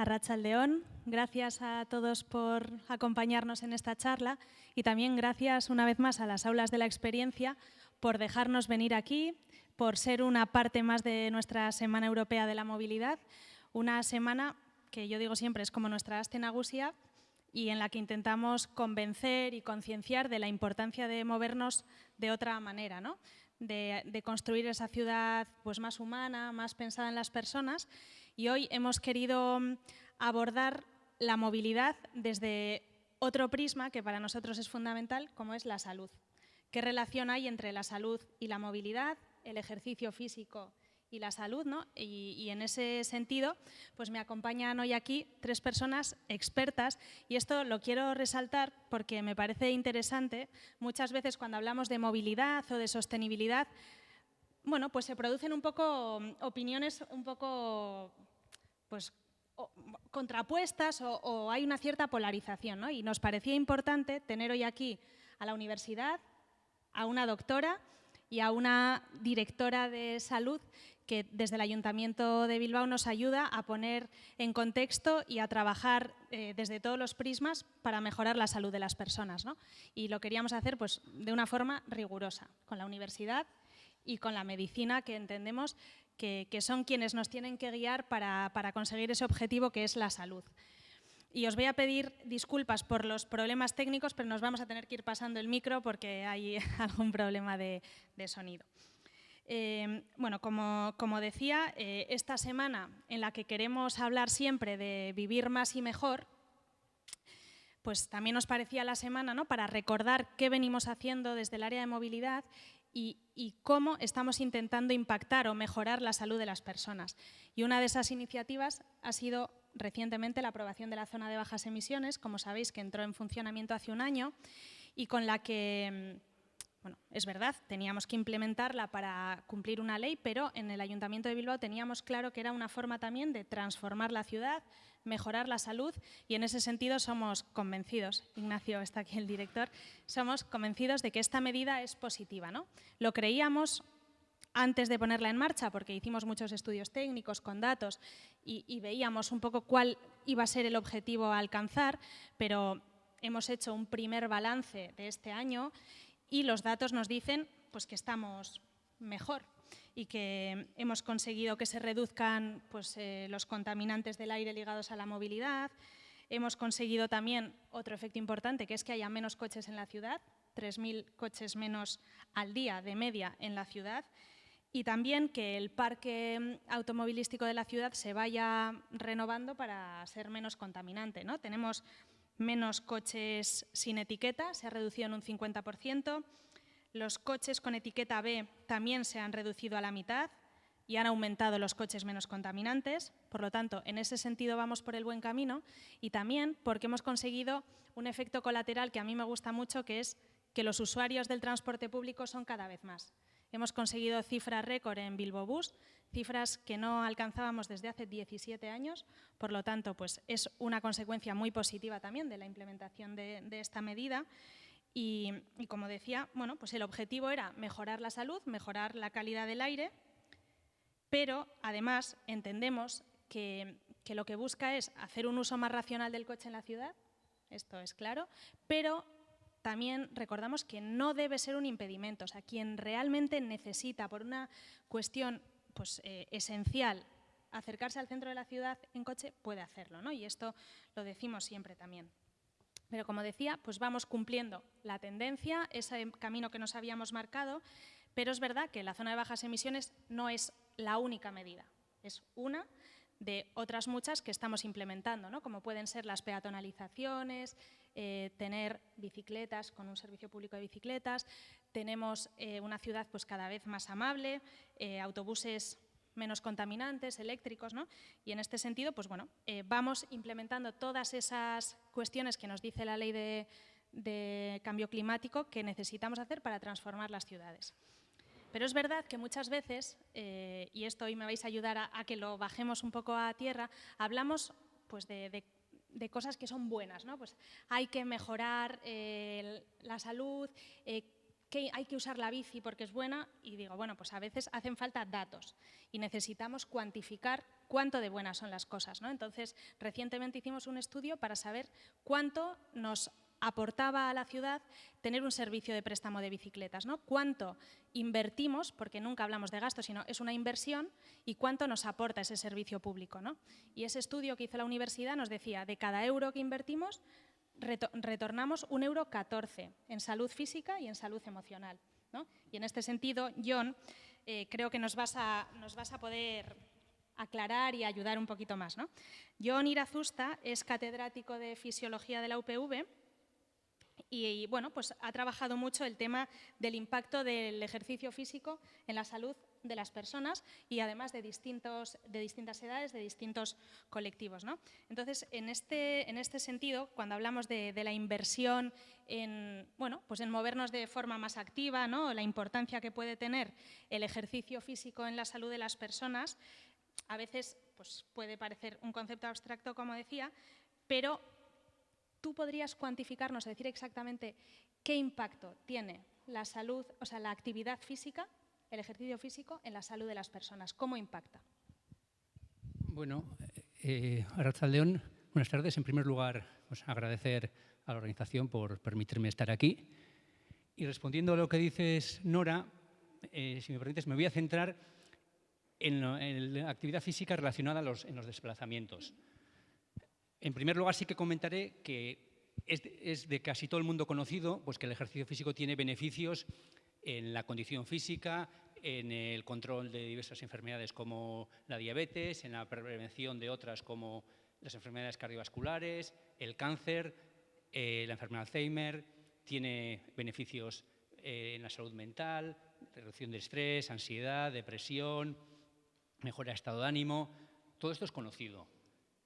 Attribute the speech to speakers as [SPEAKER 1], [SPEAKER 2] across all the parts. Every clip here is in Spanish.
[SPEAKER 1] Arratsaldeón, gracias a todos por acompañarnos en esta charla y también gracias una vez más a las aulas de la experiencia por dejarnos venir aquí, por ser una parte más de nuestra Semana Europea de la Movilidad, una semana que yo digo siempre es como nuestra Aste Nagusia y en la que intentamos convencer y concienciar de la importancia de movernos de otra manera, ¿no? de construir esa ciudad pues, más humana, más pensada en las personas. Y hoy hemos querido abordar la movilidad desde otro prisma que para nosotros es fundamental, como es la salud. ¿Qué relación hay entre la salud y la movilidad, el ejercicio físico y la salud, ¿no? Y en ese sentido, pues me acompañan hoy aquí tres personas expertas y esto lo quiero resaltar porque me parece interesante. Muchas veces cuando hablamos de movilidad o de sostenibilidad, bueno, pues se producen un poco opiniones un poco pues, contrapuestas o hay una cierta polarización, ¿no? Y nos parecía importante tener hoy aquí a la universidad, a una doctora y a una directora de salud que desde el Ayuntamiento de Bilbao nos ayuda a poner en contexto y a trabajar desde todos los prismas para mejorar la salud de las personas, ¿no? Y lo queríamos hacer pues, de una forma rigurosa, con la universidad y con la medicina, que entendemos que son quienes nos tienen que guiar para conseguir ese objetivo que es la salud. Y os voy a pedir disculpas por los problemas técnicos, pero nos vamos a tener que ir pasando el micro porque hay algún problema de sonido. Bueno, como decía, esta semana en la que queremos hablar siempre de vivir más y mejor, pues también nos parecía la semana, ¿no?, para recordar qué venimos haciendo desde el área de movilidad y cómo estamos intentando impactar o mejorar la salud de las personas. Y una de esas iniciativas ha sido recientemente la aprobación de la zona de bajas emisiones, como sabéis, que entró en funcionamiento hace un año y con la que, bueno, es verdad, teníamos que implementarla para cumplir una ley, pero en el Ayuntamiento de Bilbao teníamos claro que era una forma también de transformar la ciudad, mejorar la salud y en ese sentido somos convencidos, Ignacio está aquí el director, somos convencidos de que esta medida es positiva, ¿no? Lo creíamos antes de ponerla en marcha porque hicimos muchos estudios técnicos con datos y veíamos un poco cuál iba a ser el objetivo a alcanzar, pero hemos hecho un primer balance de este año y los datos nos dicen pues, que estamos mejor y que hemos conseguido que se reduzcan pues, los contaminantes del aire ligados a la movilidad. Hemos conseguido también otro efecto importante, que es que haya menos coches en la ciudad, 3.000 coches menos al día de media en la ciudad, y también que el parque automovilístico de la ciudad se vaya renovando para ser menos contaminante, ¿no? Tenemos menos coches sin etiqueta, se ha reducido en un 50%. Los coches con etiqueta B también se han reducido a la mitad y han aumentado los coches menos contaminantes. Por lo tanto, en ese sentido vamos por el buen camino y también porque hemos conseguido un efecto colateral que a mí me gusta mucho, que es que los usuarios del transporte público son cada vez más. Hemos conseguido cifras récord en Bilbo Bus, cifras que no alcanzábamos desde hace 17 años. Por lo tanto, pues es una consecuencia muy positiva también de la implementación de esta medida. Y como decía, bueno, pues el objetivo era mejorar la salud, mejorar la calidad del aire, pero además entendemos que lo que busca es hacer un uso más racional del coche en la ciudad, esto es claro, pero también recordamos que no debe ser un impedimento. O sea, quien realmente necesita, por una cuestión pues, esencial, acercarse al centro de la ciudad en coche, puede hacerlo, ¿no? Y esto lo decimos siempre también. Pero como decía, pues vamos cumpliendo la tendencia, ese camino que nos habíamos marcado, pero es verdad que la zona de bajas emisiones no es la única medida, es una de otras muchas que estamos implementando, ¿no? Como pueden ser las peatonalizaciones, tener bicicletas con un servicio público de bicicletas, tenemos una ciudad pues, cada vez más amable, autobuses menos contaminantes, eléctricos, ¿no? Y en este sentido, pues bueno, vamos implementando todas esas cuestiones que nos dice la ley de cambio climático que necesitamos hacer para transformar las ciudades. Pero es verdad que muchas veces, y esto hoy me vais a ayudar a que lo bajemos un poco a tierra, hablamos pues, de cosas que son buenas, ¿no? Pues hay que mejorar la salud, que hay que usar la bici porque es buena, y digo, bueno, pues a veces hacen falta datos y necesitamos cuantificar cuánto de buenas son las cosas, ¿no? Entonces, recientemente hicimos un estudio para saber cuánto nos aportaba a la ciudad tener un servicio de préstamo de bicicletas, ¿no? Cuánto invertimos, porque nunca hablamos de gasto, sino es una inversión, y cuánto nos aporta ese servicio público, ¿no? Y ese estudio que hizo la universidad nos decía, de cada euro que invertimos, retornamos 1,14 € en salud física y en salud emocional, ¿no? Y en este sentido, Jon, creo que nos vas a poder aclarar y ayudar un poquito más, ¿no? Jon Irazusta es catedrático de Fisiología de la UPV y bueno, pues ha trabajado mucho el tema del impacto del ejercicio físico en la salud de las personas y además de distintas edades, de distintos colectivos, ¿no? Entonces, en este sentido, cuando hablamos de la inversión en, bueno, pues en movernos de forma más activa, ¿no? La importancia que puede tener el ejercicio físico en la salud de las personas, a veces pues, puede parecer un concepto abstracto, como decía, pero ¿tú podrías cuantificarnos, decir exactamente qué impacto tiene la salud, o sea, la actividad física, el ejercicio físico en la salud de las personas? ¿Cómo impacta?
[SPEAKER 2] Bueno, Arratsaldeon, buenas tardes. En primer lugar, pues, agradecer a la organización por permitirme estar aquí. Y respondiendo a lo que dices, Nora, si me permites, me voy a centrar en la actividad física relacionada en los desplazamientos. En primer lugar, sí que comentaré que es de casi todo el mundo conocido pues que el ejercicio físico tiene beneficios en la condición física, en el control de diversas enfermedades como la diabetes, en la prevención de otras como las enfermedades cardiovasculares, el cáncer, la enfermedad de Alzheimer, tiene beneficios en la salud mental, reducción de estrés, ansiedad, depresión, mejora de estado de ánimo. Todo esto es conocido.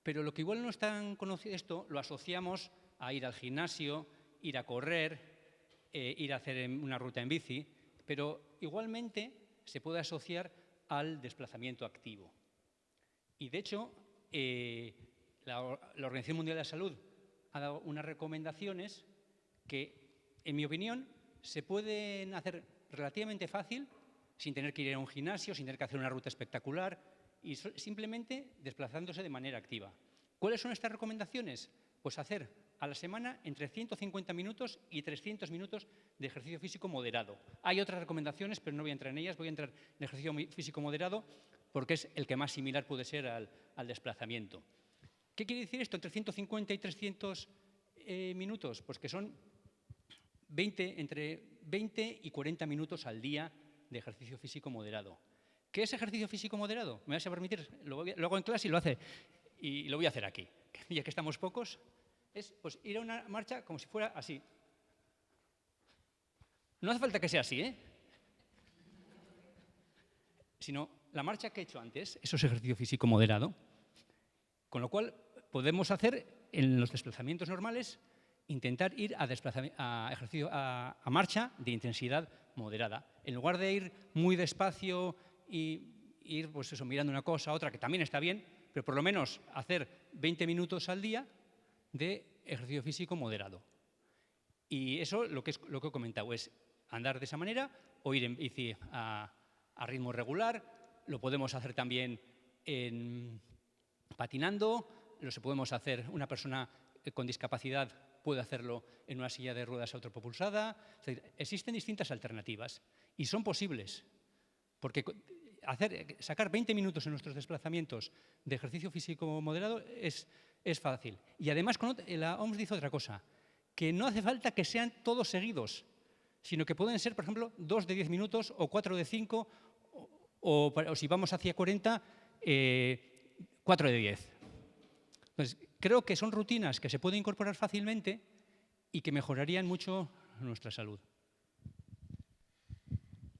[SPEAKER 2] Pero lo que igual no es tan conocido, esto lo asociamos a ir al gimnasio, ir a correr, ir a hacer una ruta en bici, pero igualmente se puede asociar al desplazamiento activo. Y de hecho, la Organización Mundial de la Salud ha dado unas recomendaciones que, en mi opinión, se pueden hacer relativamente fácil, sin tener que ir a un gimnasio, sin tener que hacer una ruta espectacular, y simplemente desplazándose de manera activa. ¿Cuáles son estas recomendaciones? Pues hacer a la semana entre 150 minutos y 300 minutos de ejercicio físico moderado. Hay otras recomendaciones, pero no voy a entrar en ellas, voy a entrar en ejercicio físico moderado porque es el que más similar puede ser al desplazamiento. ¿Qué quiere decir esto entre 150 y 300 minutos? Pues que son entre 20 y 40 minutos al día de ejercicio físico moderado. ¿Qué es ejercicio físico moderado? Me vais a permitir, lo hago en clase y lo voy a hacer aquí. Ya que estamos pocos, es pues, ir a una marcha como si fuera así. No hace falta que sea así, ¿eh? Sino la marcha que he hecho antes, eso es ejercicio físico moderado. Con lo cual, podemos hacer en los desplazamientos normales, intentar ir a marcha de intensidad moderada. En lugar de ir muy despacio y ir pues eso, mirando una cosa a otra, que también está bien, pero por lo menos hacer 20 minutos al día de ejercicio físico moderado. Y eso, lo que he comentado, es andar de esa manera o ir en bici a ritmo regular. Lo podemos hacer también patinando, lo podemos hacer, una persona con discapacidad puede hacerlo en una silla de ruedas autopropulsada. Es decir, existen distintas alternativas y son posibles, porque sacar 20 minutos en nuestros desplazamientos de ejercicio físico moderado es fácil. Y además la OMS dice otra cosa, que no hace falta que sean todos seguidos, sino que pueden ser, por ejemplo, 2 de 10 minutos o 4 de 5, o si vamos hacia 40, 4 de 10. Entonces, creo que son rutinas que se pueden incorporar fácilmente y que mejorarían mucho nuestra salud.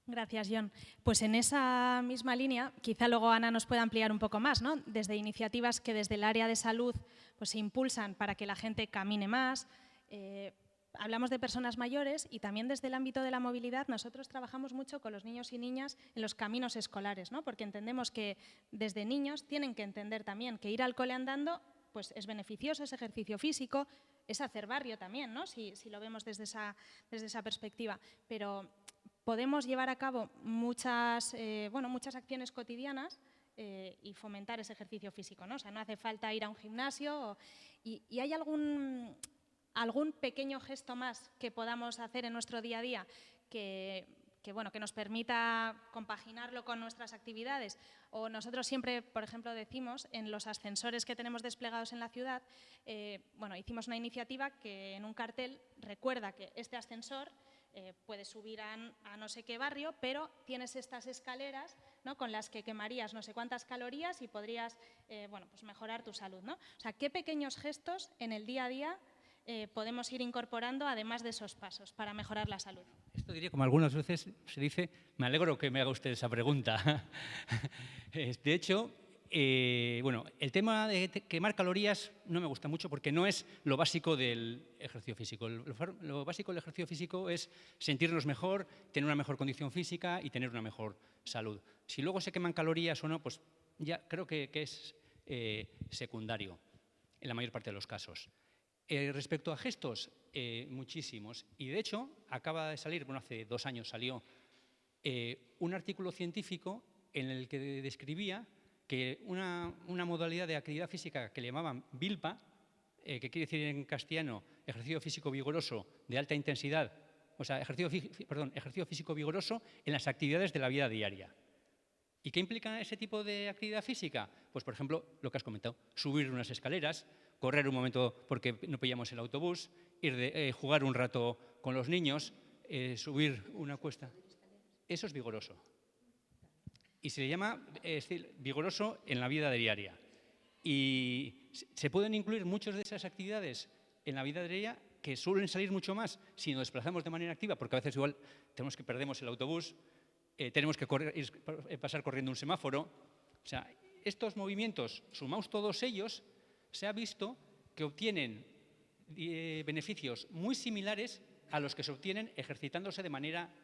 [SPEAKER 1] Gracias, Jon. Pues en esa misma línea, quizá luego Ana nos pueda ampliar un poco más, ¿no? Desde iniciativas que desde el área de salud pues, se impulsan para que la gente camine más. Hablamos de personas mayores y también desde el ámbito de la movilidad nosotros trabajamos mucho con los niños y niñas en los caminos escolares, ¿no? Porque entendemos que desde niños tienen que entender también que ir al cole andando pues es beneficioso, es ejercicio físico, es hacer barrio también, ¿no? Si lo vemos desde esa perspectiva. Pero podemos llevar a cabo muchas acciones cotidianas y fomentar ese ejercicio físico, ¿no? O sea, no hace falta ir a un gimnasio. ¿Y hay algún pequeño gesto más que podamos hacer en nuestro día a día que nos permita compaginarlo con nuestras actividades? O nosotros siempre, por ejemplo, decimos en los ascensores que tenemos desplegados en la ciudad, hicimos una iniciativa que en un cartel recuerda que este ascensor puedes subir a no sé qué barrio, pero tienes estas escaleras, ¿no?, con las que quemarías no sé cuántas calorías y podrías mejorar tu salud, ¿no? O sea, ¿qué pequeños gestos en el día a día podemos ir incorporando además de esos pasos para mejorar la salud?
[SPEAKER 2] Esto diría, como algunas veces se dice, me alegro que me haga usted esa pregunta. De hecho, el tema de quemar calorías no me gusta mucho porque no es lo básico del ejercicio físico. Lo básico del ejercicio físico es sentirnos mejor, tener una mejor condición física y tener una mejor salud. Si luego se queman calorías o no, pues ya creo que es secundario en la mayor parte de los casos. Respecto a gestos, muchísimos. Y de hecho, acaba de salir, hace 2 años salió un artículo científico en el que describía que una modalidad de actividad física que le llamaban VILPA, que quiere decir en castellano ejercicio físico vigoroso de alta intensidad, o sea, ejercicio físico vigoroso en las actividades de la vida diaria. ¿Y qué implica ese tipo de actividad física? Pues, por ejemplo, lo que has comentado, subir unas escaleras, correr un momento porque no pillamos el autobús, jugar un rato con los niños, subir una cuesta. Eso es vigoroso. Y se le llama vigoroso en la vida diaria. Y se pueden incluir muchas de esas actividades en la vida diaria que suelen salir mucho más si nos desplazamos de manera activa, porque a veces igual perdemos el autobús, tenemos que pasar corriendo un semáforo. O sea, estos movimientos, sumados todos ellos, se ha visto que obtienen beneficios muy similares a los que se obtienen ejercitándose de manera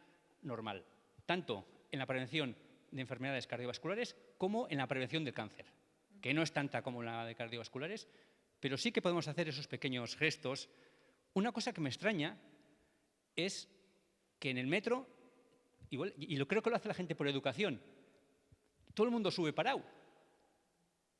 [SPEAKER 2] normal, tanto en la prevención de enfermedades cardiovasculares como en la prevención del cáncer, que no es tanta como la de cardiovasculares, pero sí que podemos hacer esos pequeños gestos. Una cosa que me extraña es que en el metro, y creo que lo hace la gente por educación, todo el mundo sube parado.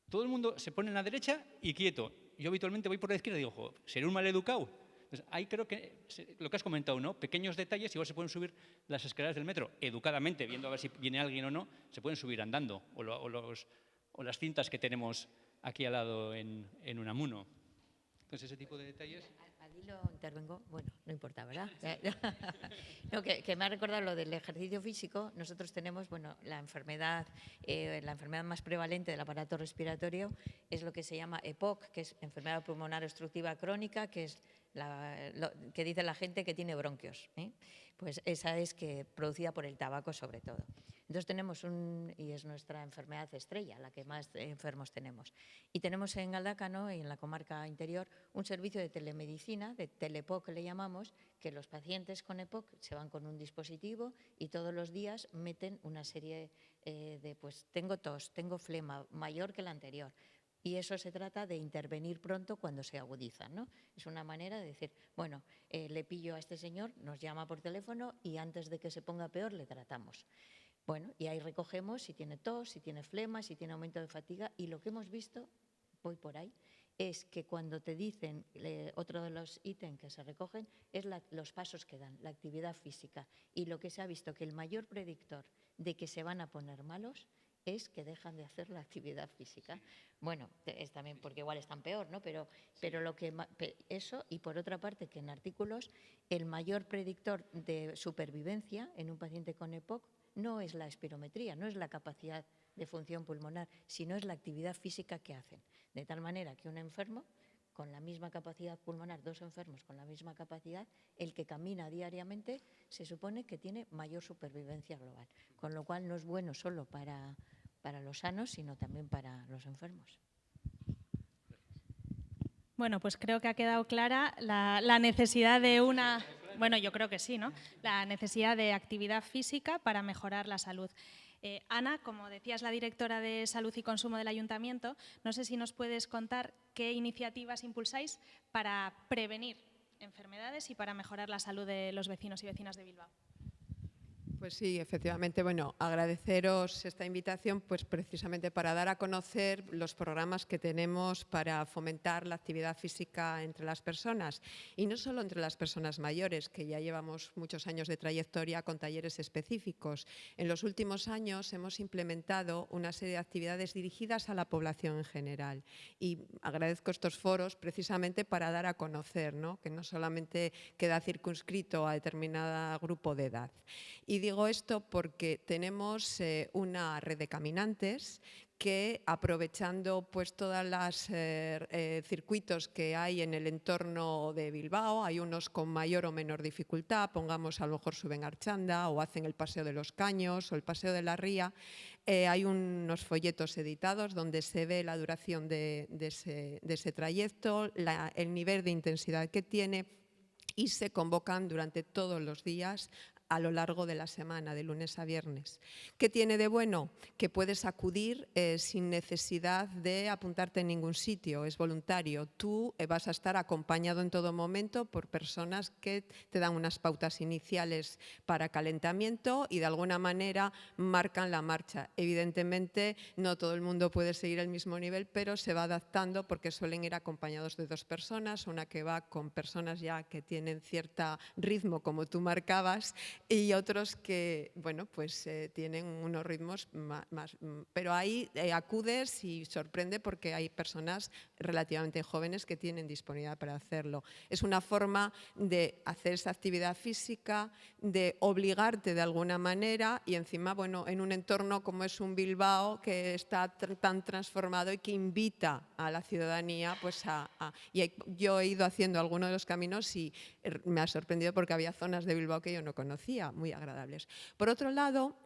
[SPEAKER 2] Todo el mundo se pone en la derecha y quieto. Yo habitualmente voy por la izquierda y digo, ¿seré un mal educado? Entonces, ahí creo que lo que has comentado, ¿no? Pequeños detalles, igual se pueden subir las escaleras del metro educadamente, viendo a ver si viene alguien o no, se pueden subir andando, o las cintas que tenemos aquí al lado en Unamuno. Entonces, ese tipo de detalles.
[SPEAKER 3] Al hilo intervengo, bueno, no importa, ¿verdad? No, que me ha recordado lo del ejercicio físico. Nosotros tenemos, la enfermedad más prevalente del aparato respiratorio es lo que se llama EPOC, que es enfermedad pulmonar obstructiva crónica, que es que dice la gente que tiene bronquios, ¿eh? Pues esa es producida por el tabaco sobre todo. Entonces tenemos y es nuestra enfermedad estrella, la que más enfermos tenemos. Y tenemos en Galdácano, y en la comarca interior, un servicio de telemedicina, de telePOC le llamamos, que los pacientes con EPOC se van con un dispositivo y todos los días meten una serie tengo tos, tengo flema, mayor que la anterior. Y eso se trata de intervenir pronto cuando se agudizan, ¿no? Es una manera de decir, le pillo a este señor, nos llama por teléfono y antes de que se ponga peor le tratamos. Y ahí recogemos si tiene tos, si tiene flema, si tiene aumento de fatiga. Y lo que hemos visto, voy por ahí, es que cuando te dicen, otro de los ítems que se recogen, es los pasos que dan, la actividad física. Y lo que se ha visto que el mayor predictor de que se van a poner malos es que dejan de hacer la actividad física. Es también porque igual están peor, ¿no? Pero eso, y por otra parte que en artículos el mayor predictor de supervivencia en un paciente con EPOC no es la espirometría, no es la capacidad de función pulmonar, sino es la actividad física que hacen. De tal manera que un enfermo con la misma capacidad pulmonar, 2 enfermos con la misma capacidad, el que camina diariamente se supone que tiene mayor supervivencia global, con lo cual no es bueno solo para los sanos, sino también para los enfermos.
[SPEAKER 1] Bueno, pues creo que ha quedado clara la necesidad de yo creo que sí, ¿no? La necesidad de actividad física para mejorar la salud. Ana, como decías, la directora de Salud y Consumo del Ayuntamiento, no sé si nos puedes contar qué iniciativas impulsáis para prevenir enfermedades y para mejorar la salud de los vecinos y vecinas de Bilbao.
[SPEAKER 4] Pues sí, efectivamente, bueno, agradeceros esta invitación pues precisamente para dar a conocer los programas que tenemos para fomentar la actividad física entre las personas y no solo entre las personas mayores, que ya llevamos muchos años de trayectoria con talleres específicos. En los últimos años hemos implementado una serie de actividades dirigidas a la población en general y agradezco estos foros precisamente para dar a conocer, ¿no? Que no solamente queda circunscrito a determinado grupo de edad. Y digo esto porque tenemos una red de caminantes que, aprovechando pues todos los circuitos que hay en el entorno de Bilbao, hay unos con mayor o menor dificultad, pongamos a lo mejor suben Archanda o hacen el Paseo de los Caños o el Paseo de la Ría, hay unos folletos editados donde se ve la duración de ese trayecto, el nivel de intensidad que tiene y se convocan durante todos los días a lo largo de la semana, de lunes a viernes. ¿Qué tiene de bueno? Que puedes acudir sin necesidad de apuntarte en ningún sitio, es voluntario. Tú vas a estar acompañado en todo momento por personas que te dan unas pautas iniciales para calentamiento y de alguna manera marcan la marcha. Evidentemente no todo el mundo puede seguir el mismo nivel, pero se va adaptando porque suelen ir acompañados de 2 personas, una que va con personas ya que tienen cierto ritmo, como tú marcabas, y otros que, bueno, pues tienen unos ritmos más. Pero ahí acudes y sorprende porque hay personas relativamente jóvenes que tienen disponibilidad para hacerlo. Es una forma de hacer esa actividad física, de obligarte de alguna manera y encima, bueno, en un entorno como es un Bilbao que está tan transformado y que invita a la ciudadanía, pues y yo he ido haciendo algunos de los caminos y me ha sorprendido porque había zonas de Bilbao que yo no conocía, muy agradables. Por otro lado,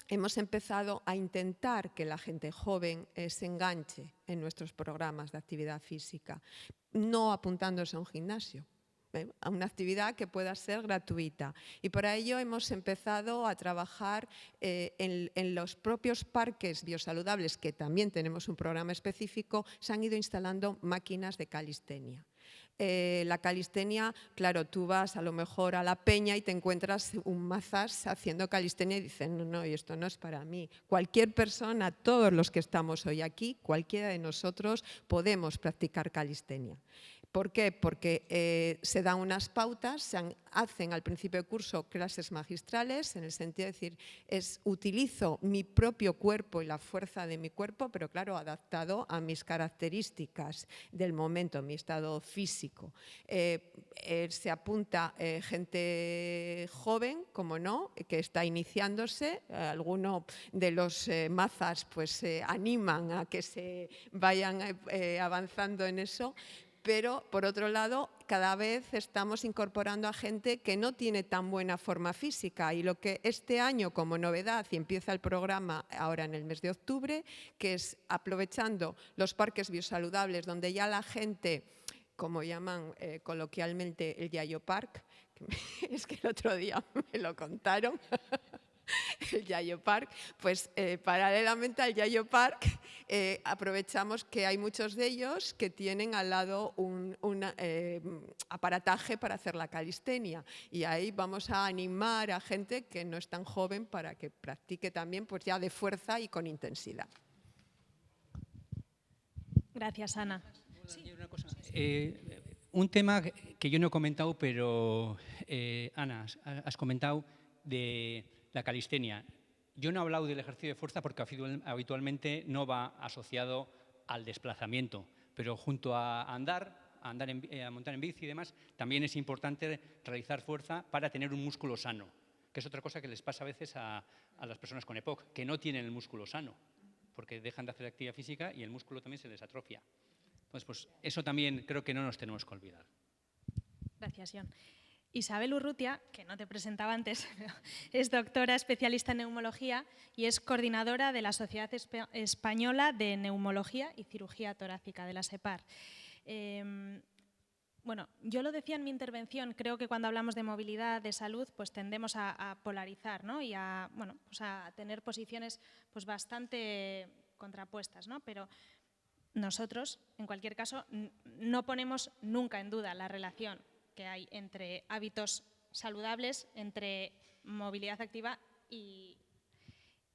[SPEAKER 4] hemos empezado a intentar que la gente joven se enganche en nuestros programas de actividad física, no apuntándose a un gimnasio, a una actividad que pueda ser gratuita. Y para ello hemos empezado a trabajar en los propios parques biosaludables, que también tenemos un programa específico, se han ido instalando máquinas de calistenia. La calistenia, claro, tú vas a lo mejor a la peña y te encuentras un mazas haciendo calistenia y dices, no, y esto no es para mí. Cualquier persona, todos los que estamos hoy aquí, cualquiera de nosotros podemos practicar calistenia. ¿Por qué? Porque se dan unas pautas, se hacen al principio de curso clases magistrales, en el sentido de decir, utilizo mi propio cuerpo y la fuerza de mi cuerpo, pero claro, adaptado a mis características del momento, mi estado físico. Se apunta gente joven, como no, que está iniciándose. Algunos de los mazas pues animan a que se vayan avanzando en eso. Pero, por otro lado, cada vez estamos incorporando a gente que no tiene tan buena forma física y lo que este año como novedad, y empieza el programa ahora en el mes de octubre, que es aprovechando los parques biosaludables donde ya la gente, como llaman coloquialmente el Yayo Park, es que el otro día me lo contaron, el Yayo Park, pues paralelamente al Yayo Park aprovechamos que hay muchos de ellos que tienen al lado un aparataje para hacer la calistenia y ahí vamos a animar a gente que no es tan joven para que practique también pues ya de fuerza y con intensidad.
[SPEAKER 1] Gracias, Ana.
[SPEAKER 2] Sí. Una cosa. Un tema que yo no he comentado, pero Ana, has comentado de la calistenia. Yo no he hablado del ejercicio de fuerza porque habitualmente no va asociado al desplazamiento, pero junto a montar en bici y demás, también es importante realizar fuerza para tener un músculo sano, que es otra cosa que les pasa a veces a las personas con EPOC, que no tienen el músculo sano, porque dejan de hacer actividad física y el músculo también se les atrofia. Entonces, pues eso también creo que no nos tenemos que olvidar.
[SPEAKER 1] Gracias, Jon. Isabel Urrutia, que no te presentaba antes, es doctora especialista en neumología y es coordinadora de la Sociedad Española de Neumología y Cirugía Torácica, de la SEPAR. bueno, yo lo decía en mi intervención, creo que cuando hablamos de movilidad, de salud, pues tendemos a polarizar, ¿no? Y a, bueno, pues a tener posiciones pues bastante contrapuestas, ¿no? Pero nosotros, en cualquier caso, no ponemos nunca en duda la relación que hay entre hábitos saludables, entre movilidad activa y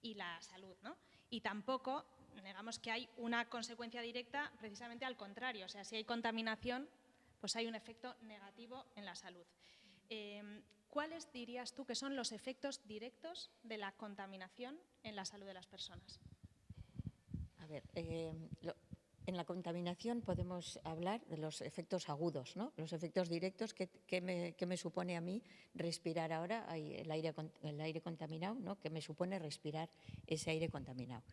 [SPEAKER 1] la salud, ¿no? Y tampoco negamos que hay una consecuencia directa precisamente al contrario. O sea, si hay contaminación, pues hay un efecto negativo en la salud. ¿Cuáles dirías tú que son los efectos directos de la contaminación en la salud de las personas?
[SPEAKER 3] A ver, en la contaminación podemos hablar de los efectos agudos, ¿no? Los efectos directos que me supone a mí respirar ahora el aire contaminado, ¿no? Que me supone respirar ese aire contaminado.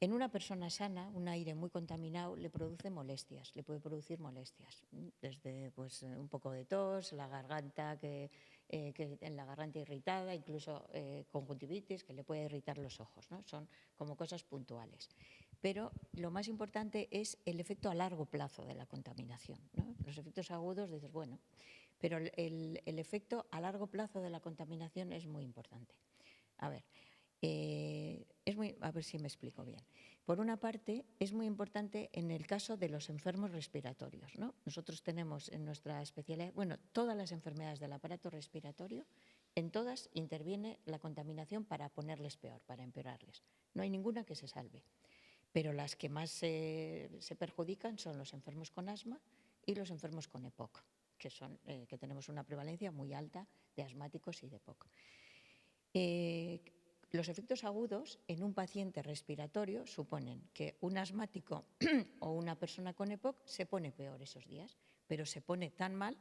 [SPEAKER 3] En una persona sana, un aire muy contaminado le produce molestias, le puede producir molestias, desde pues, un poco de tos, la garganta en la garganta irritada, incluso conjuntivitis que le puede irritar los ojos, ¿no? Son como cosas puntuales. Pero lo más importante es el efecto a largo plazo de la contaminación, ¿no? Los efectos agudos, dices, bueno, pero el efecto a largo plazo de la contaminación es muy importante. A ver, a ver si me explico bien. Por una parte, es muy importante en el caso de los enfermos respiratorios, ¿no? Nosotros tenemos en nuestra especialidad, bueno, todas las enfermedades del aparato respiratorio, en todas interviene la contaminación para ponerles peor, para empeorarles. No hay ninguna que se salve. Pero las que más se perjudican son los enfermos con asma y los enfermos con EPOC, que tenemos una prevalencia muy alta de asmáticos y de EPOC. Los efectos agudos en un paciente respiratorio suponen que un asmático o una persona con EPOC se pone peor esos días, pero se pone tan mal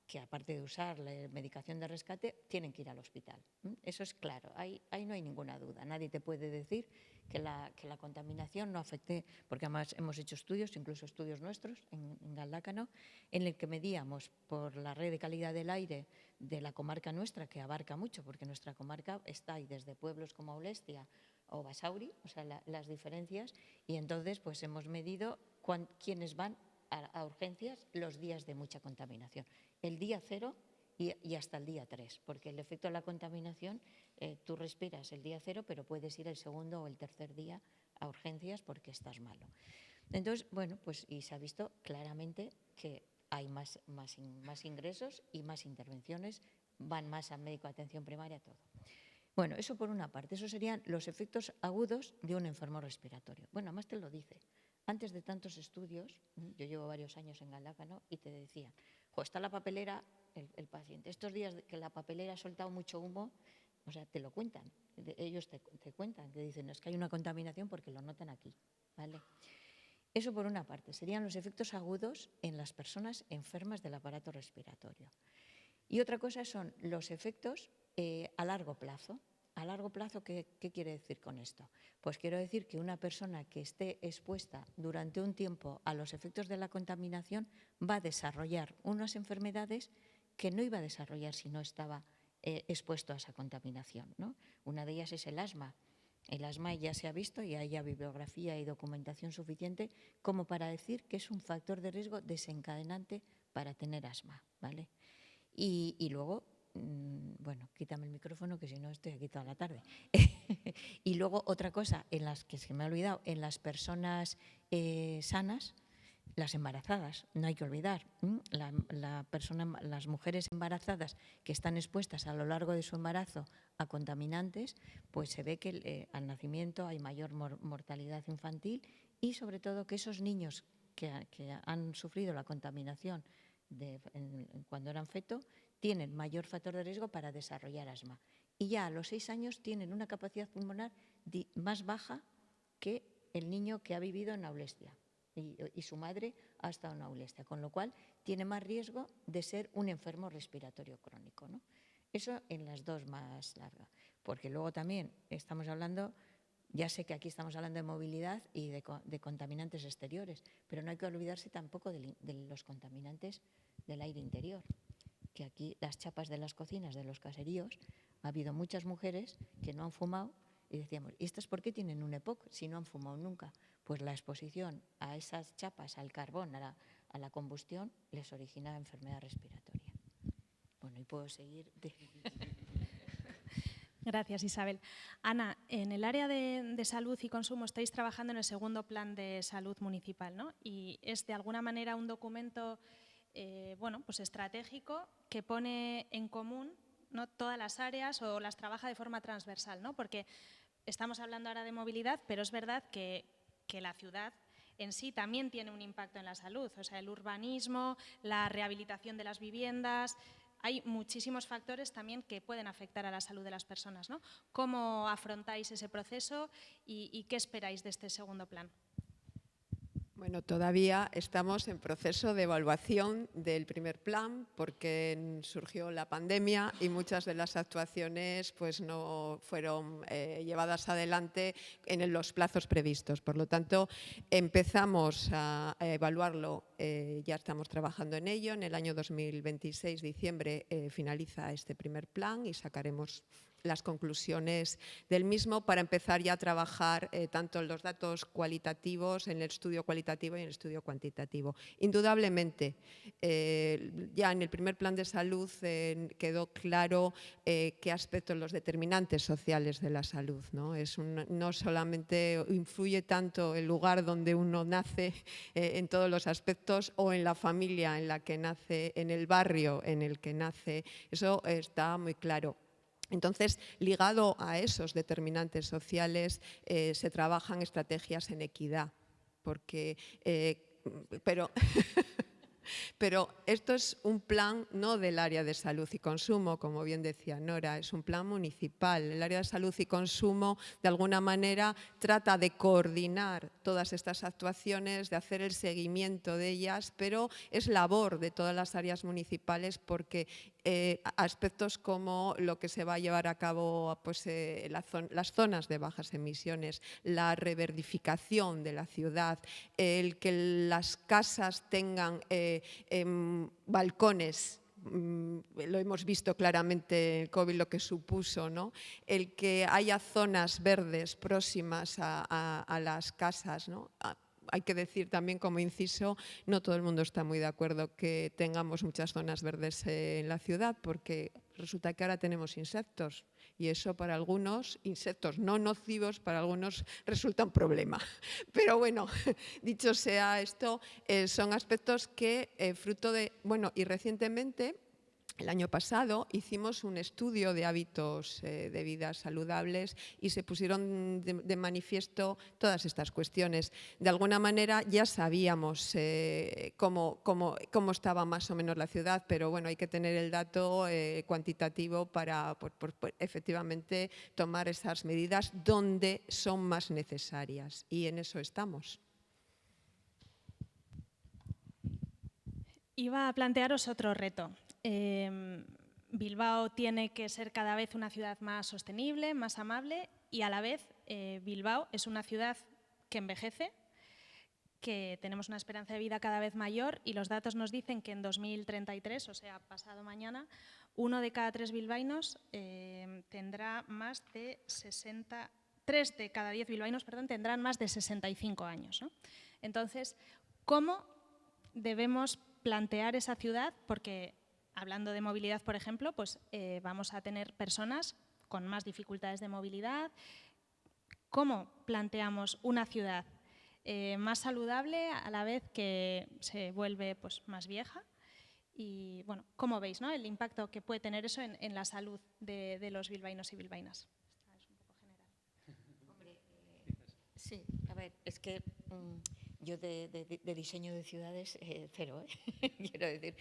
[SPEAKER 3] que aparte de usar la medicación de rescate, tienen que ir al hospital. Eso es claro, ahí no hay ninguna duda. Nadie te puede decir que la contaminación no afecte, porque además hemos hecho estudios, incluso estudios nuestros en Galdácano, en el que medíamos por la red de calidad del aire de la comarca nuestra, que abarca mucho, porque nuestra comarca está ahí desde pueblos como Aulestia o Basauri, o sea, las diferencias, y entonces pues hemos medido quiénes van a urgencias los días de mucha contaminación. El día 0 y hasta el día 3, porque el efecto de la contaminación, tú respiras el día 0, pero puedes ir el segundo o el tercer día a urgencias porque estás malo. Entonces, bueno, pues y se ha visto claramente que hay más ingresos y más intervenciones, van más al médico de atención primaria, todo. Bueno, eso por una parte, esos serían los efectos agudos de un enfermo respiratorio. Bueno, además te lo dice. Antes de tantos estudios, yo llevo varios años en Galdácano y te decían, está la papelera, el paciente, estos días que la papelera ha soltado mucho humo, o sea, te lo cuentan, ellos te cuentan, te dicen, es que hay una contaminación porque lo notan aquí, ¿vale? Eso por una parte, serían los efectos agudos en las personas enfermas del aparato respiratorio. Y otra cosa son los efectos a largo plazo. ¿A largo plazo qué quiere decir con esto? Pues quiero decir que una persona que esté expuesta durante un tiempo a los efectos de la contaminación va a desarrollar unas enfermedades que no iba a desarrollar si no estaba expuesto a esa contaminación, ¿no? Una de ellas es el asma. El asma ya se ha visto y hay ya bibliografía y documentación suficiente como para decir que es un factor de riesgo desencadenante para tener asma, ¿vale? Y luego, bueno, quítame el micrófono que si no estoy aquí toda la tarde. Y luego otra cosa, en las que se me ha olvidado, en las personas sanas, las embarazadas, no hay que olvidar, las mujeres embarazadas que están expuestas a lo largo de su embarazo a contaminantes, pues se ve que al nacimiento hay mayor mortalidad infantil y sobre todo que esos niños que han sufrido la contaminación cuando eran feto tienen mayor factor de riesgo para desarrollar asma. Y ya a los 6 años tienen una capacidad pulmonar más baja que el niño que ha vivido en Aulestia. Y su madre ha estado en Aulestia, con lo cual tiene más riesgo de ser un enfermo respiratorio crónico, ¿no? Eso en las dos más largas, porque luego también estamos hablando, ya sé que aquí estamos hablando de movilidad y de contaminantes exteriores, pero no hay que olvidarse tampoco de los contaminantes del aire interior, que aquí las chapas de las cocinas, de los caseríos, ha habido muchas mujeres que no han fumado y decíamos, ¿y estas por qué tienen un EPOC si no han fumado nunca? Pues la exposición a esas chapas, al carbón, a la combustión les origina enfermedad respiratoria. Bueno, y puedo seguir.
[SPEAKER 1] Gracias, Isabel. Ana, en el área de salud y consumo estáis trabajando en el segundo plan de salud municipal, ¿no? Y es de alguna manera un documento bueno, pues estratégico que pone en común, ¿no?, todas las áreas o las trabaja de forma transversal, ¿no? Porque estamos hablando ahora de movilidad, pero es verdad que la ciudad en sí también tiene un impacto en la salud, o sea, el urbanismo, la rehabilitación de las viviendas. Hay muchísimos factores también que pueden afectar a la salud de las personas, ¿no? ¿Cómo afrontáis ese proceso y qué esperáis de este segundo plan?
[SPEAKER 4] Bueno, todavía estamos en proceso de evaluación del primer plan porque surgió la pandemia y muchas de las actuaciones pues, no fueron llevadas adelante en los plazos previstos. Por lo tanto, empezamos a evaluarlo, ya estamos trabajando en ello. En el año 2026, diciembre, finaliza este primer plan y sacaremos las conclusiones del mismo para empezar ya a trabajar tanto en los datos cualitativos, en el estudio cualitativo y en el estudio cuantitativo. Indudablemente, ya en el primer plan de salud quedó claro qué aspectos los determinantes sociales de la salud, ¿no? No solamente influye tanto el lugar donde uno nace en todos los aspectos o en la familia en la que nace, en el barrio en el que nace, eso está muy claro. Entonces, ligado a esos determinantes sociales, se trabajan estrategias en equidad, pero esto es un plan no del área de salud y consumo, como bien decía Nora, es un plan municipal. El área de salud y consumo, de alguna manera, trata de coordinar todas estas actuaciones, de hacer el seguimiento de ellas, pero es labor de todas las áreas municipales porque aspectos como lo que se va a llevar a cabo pues, las zonas de bajas emisiones, la reverdificación de la ciudad, el que las casas tengan balcones, lo hemos visto claramente el COVID lo que supuso, ¿no? El que haya zonas verdes próximas a las casas, ¿no? Hay que decir también como inciso, no todo el mundo está muy de acuerdo que tengamos muchas zonas verdes en la ciudad porque resulta que ahora tenemos insectos y eso para algunos, insectos no nocivos, para algunos resulta un problema. Pero bueno, dicho sea esto, son aspectos que fruto de, bueno, y recientemente, el año pasado hicimos un estudio de hábitos de vida saludables y se pusieron de manifiesto todas estas cuestiones. De alguna manera ya sabíamos cómo estaba más o menos la ciudad, pero bueno, hay que tener el dato cuantitativo para efectivamente tomar esas medidas donde son más necesarias y en eso estamos.
[SPEAKER 1] Iba a plantearos otro reto. Bilbao tiene que ser cada vez una ciudad más sostenible, más amable y a la vez Bilbao es una ciudad que envejece, que tenemos una esperanza de vida cada vez mayor y los datos nos dicen que en 2033, o sea, pasado mañana, 1 de cada 3 bilbaínos tendrá más de 3 de cada 10 bilbaínos, perdón, tendrán más de 65 años, ¿no? Entonces, ¿cómo debemos plantear esa ciudad? Porque hablando de movilidad, por ejemplo, pues vamos a tener personas con más dificultades de movilidad. ¿Cómo planteamos una ciudad más saludable a la vez que se vuelve pues, más vieja? Y bueno, ¿cómo veis, ¿no?, el impacto que puede tener eso en la salud de los bilbaínos y bilbaínas? Esta es un poco general.
[SPEAKER 3] Hombre, sí, a ver, es que yo de diseño de ciudades cero, quiero decir,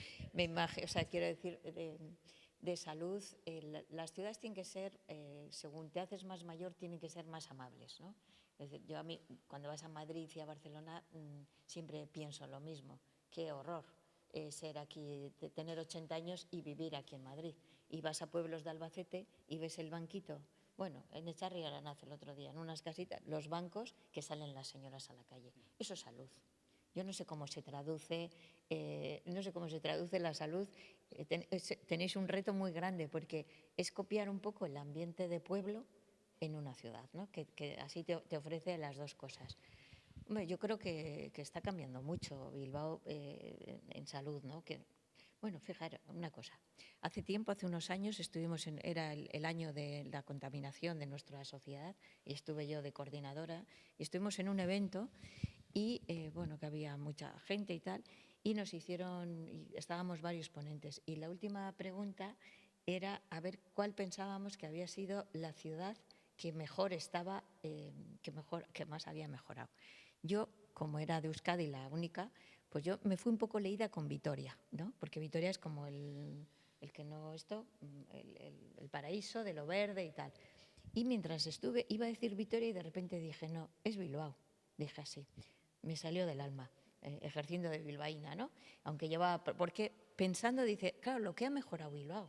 [SPEAKER 3] quiero decir de salud, las ciudades tienen que ser, según te haces más mayor, tienen que ser más amables, ¿no? Es decir, yo cuando vas a Madrid y a Barcelona siempre pienso lo mismo, qué horror ser aquí, tener 80 años y vivir aquí en Madrid. Y vas a pueblos de Albacete y ves el banquito. Bueno, en Echarri Aranaz el otro día, en unas casitas, los bancos que salen las señoras a la calle. Eso es salud. Yo no sé cómo se traduce, la salud. Tenéis un reto muy grande porque es copiar un poco el ambiente de pueblo en una ciudad, ¿no? Que así te ofrece las dos cosas. Hombre, yo creo que está cambiando mucho Bilbao en salud, ¿no? Bueno, fijaros, una cosa. Hace tiempo, hace unos años, era el año de la contaminación de nuestra sociedad y estuve yo de coordinadora y estuvimos en un evento y, bueno, que había mucha gente y tal, y estábamos varios ponentes. Y la última pregunta era a ver cuál pensábamos que había sido la ciudad que mejor estaba, que más había mejorado. Yo, como era de Euskadi la única, pues yo me fui un poco leída con Vitoria, ¿no? Porque Vitoria es como el paraíso de lo verde y tal. Y mientras estuve, iba a decir Vitoria y de repente dije, no, es Bilbao. Dije así, me salió del alma, ejerciendo de bilbaína, ¿no? Porque pensando, dice, claro, lo que ha mejorado Bilbao.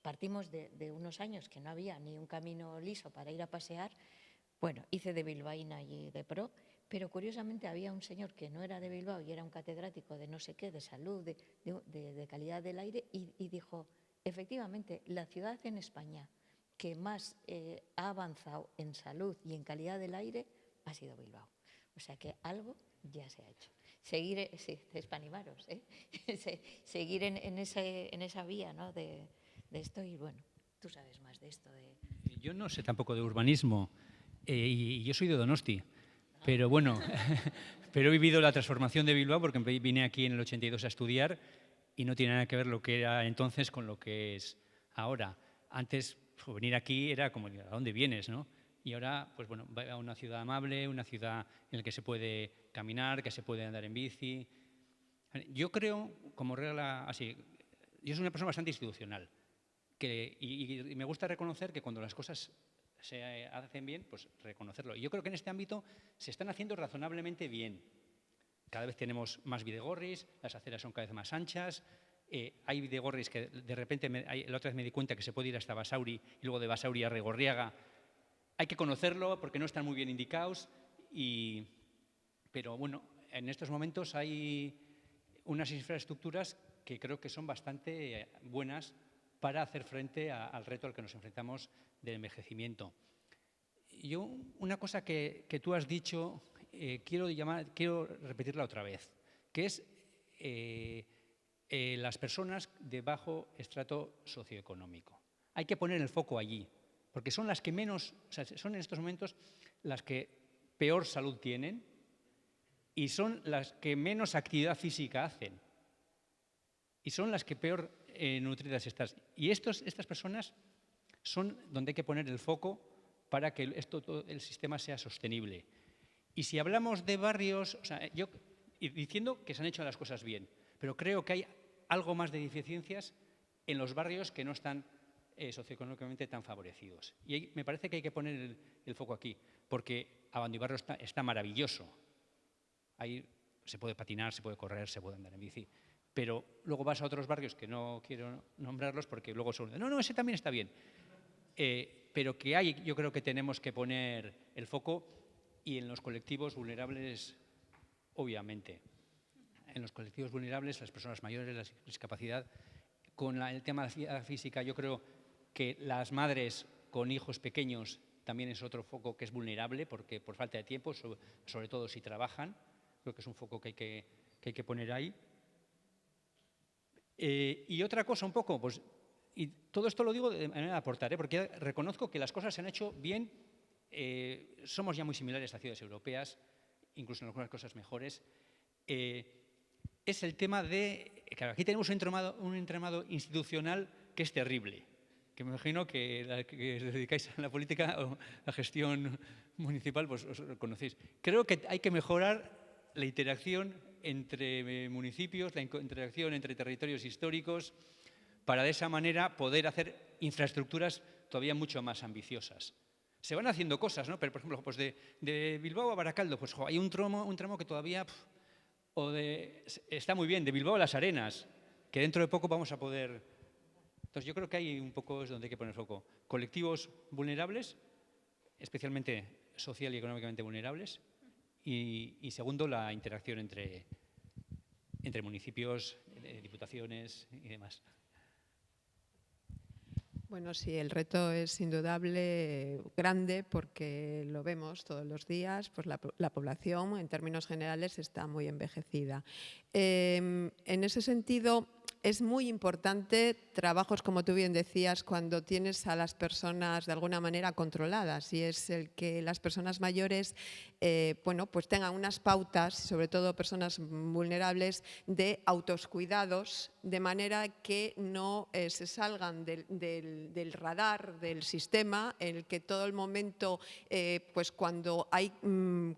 [SPEAKER 3] Partimos de unos años que no había ni un camino liso para ir a pasear. Bueno, hice de bilbaína y de pro, pero curiosamente había un señor que no era de Bilbao y era un catedrático de no sé qué, de salud, de calidad del aire, y dijo, efectivamente, la ciudad en España que más ha avanzado en salud y en calidad del aire ha sido Bilbao. O sea que algo ya se ha hecho. Seguir, sí, es para animaros, seguir en esa vía, ¿no? de esto y bueno, tú sabes más de esto.
[SPEAKER 2] Yo no sé tampoco de urbanismo y yo soy de Donosti. Pero bueno, pero he vivido la transformación de Bilbao porque vine aquí en el 82 a estudiar y no tiene nada que ver lo que era entonces con lo que es ahora. Antes, venir aquí era como, ¿a dónde vienes, no? Y ahora, pues bueno, va a una ciudad amable, una ciudad en la que se puede caminar, que se puede andar en bici. Yo creo, como regla así, yo soy una persona bastante institucional y me gusta reconocer que cuando las cosas se hacen bien, pues reconocerlo. Y yo creo que en este ámbito se están haciendo razonablemente bien. Cada vez tenemos más bidegorris, las aceras son cada vez más anchas, hay bidegorris que de repente, la otra vez me di cuenta que se puede ir hasta Basauri y luego de Basauri a Regorriaga. Hay que conocerlo porque no están muy bien indicados, pero bueno, en estos momentos hay unas infraestructuras que creo que son bastante buenas para hacer frente al reto al que nos enfrentamos del envejecimiento. Yo, una cosa que tú has dicho, quiero repetirla otra vez, que es las personas de bajo estrato socioeconómico. Hay que poner el foco allí, porque son las que menos, o sea, son en estos momentos las que peor salud tienen y son las que menos actividad física hacen y son las que peor nutridas están. Y estas personas son donde hay que poner el foco para que todo el sistema sea sostenible. Y si hablamos de barrios, o sea, yo diciendo que se han hecho las cosas bien, pero creo que hay algo más de deficiencias en los barrios que no están socioeconómicamente tan favorecidos. Y ahí me parece que hay que poner el foco aquí, porque Abandoibarro está maravilloso. Ahí se puede patinar, se puede correr, se puede andar en bici. Pero luego vas a otros barrios que no quiero nombrarlos porque luego son no, ese también está bien. Pero que yo creo que tenemos que poner el foco y en los colectivos vulnerables, obviamente. En los colectivos vulnerables, las personas mayores, la discapacidad. Con el tema de la física, yo creo que las madres con hijos pequeños también es otro foco que es vulnerable porque por falta de tiempo, sobre todo si trabajan. Creo que es un foco que hay que poner ahí. Y otra cosa un poco, pues, y todo esto lo digo de manera de aportar, porque reconozco que las cosas se han hecho bien, somos ya muy similares a ciudades europeas, incluso en algunas cosas mejores. Es el tema de, claro, aquí tenemos un entramado institucional que es terrible, que me imagino que os dedicáis a la política o a la gestión municipal, pues os lo conocéis. Creo que hay que mejorar la interacción entre municipios, la interacción entre territorios históricos, para de esa manera poder hacer infraestructuras todavía mucho más ambiciosas. Se van haciendo cosas, ¿no? Pero, por ejemplo, pues de Bilbao a Baracaldo, pues hay un tramo que todavía está muy bien, de Bilbao a Las Arenas, que dentro de poco vamos a poder. Entonces, yo creo que hay un poco es donde hay que poner foco. Colectivos vulnerables, especialmente social y económicamente vulnerables, y segundo, la interacción entre municipios, diputaciones y demás.
[SPEAKER 4] Bueno, sí, el reto es indudable, grande, porque lo vemos todos los días, pues la población en términos generales está muy envejecida. En ese sentido, es muy importante trabajos, como tú bien decías, cuando tienes a las personas de alguna manera controladas, y es el que las personas mayores bueno, pues tengan unas pautas, sobre todo personas vulnerables, de autocuidados, de manera que no se salgan del radar del sistema, en el que todo el momento, pues cuando hay un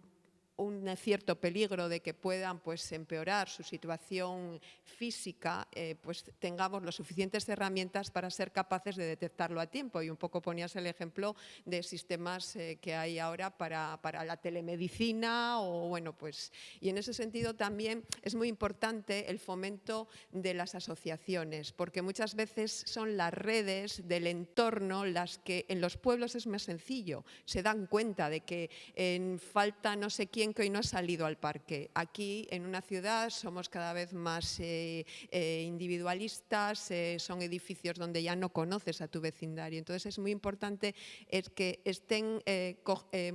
[SPEAKER 4] cierto peligro de que puedan pues empeorar su situación física, pues tengamos las suficientes herramientas para ser capaces de detectarlo a tiempo. Y un poco ponías el ejemplo de sistemas que hay ahora para la telemedicina, o bueno, pues, y en ese sentido también es muy importante el fomento de las asociaciones, porque muchas veces son las redes del entorno las que en los pueblos es más sencillo, se dan cuenta de que falta no sé quién que hoy no ha salido al parque. Aquí en una ciudad somos cada vez más individualistas, son edificios donde ya no conoces a tu vecindario. Entonces es muy importante que estén,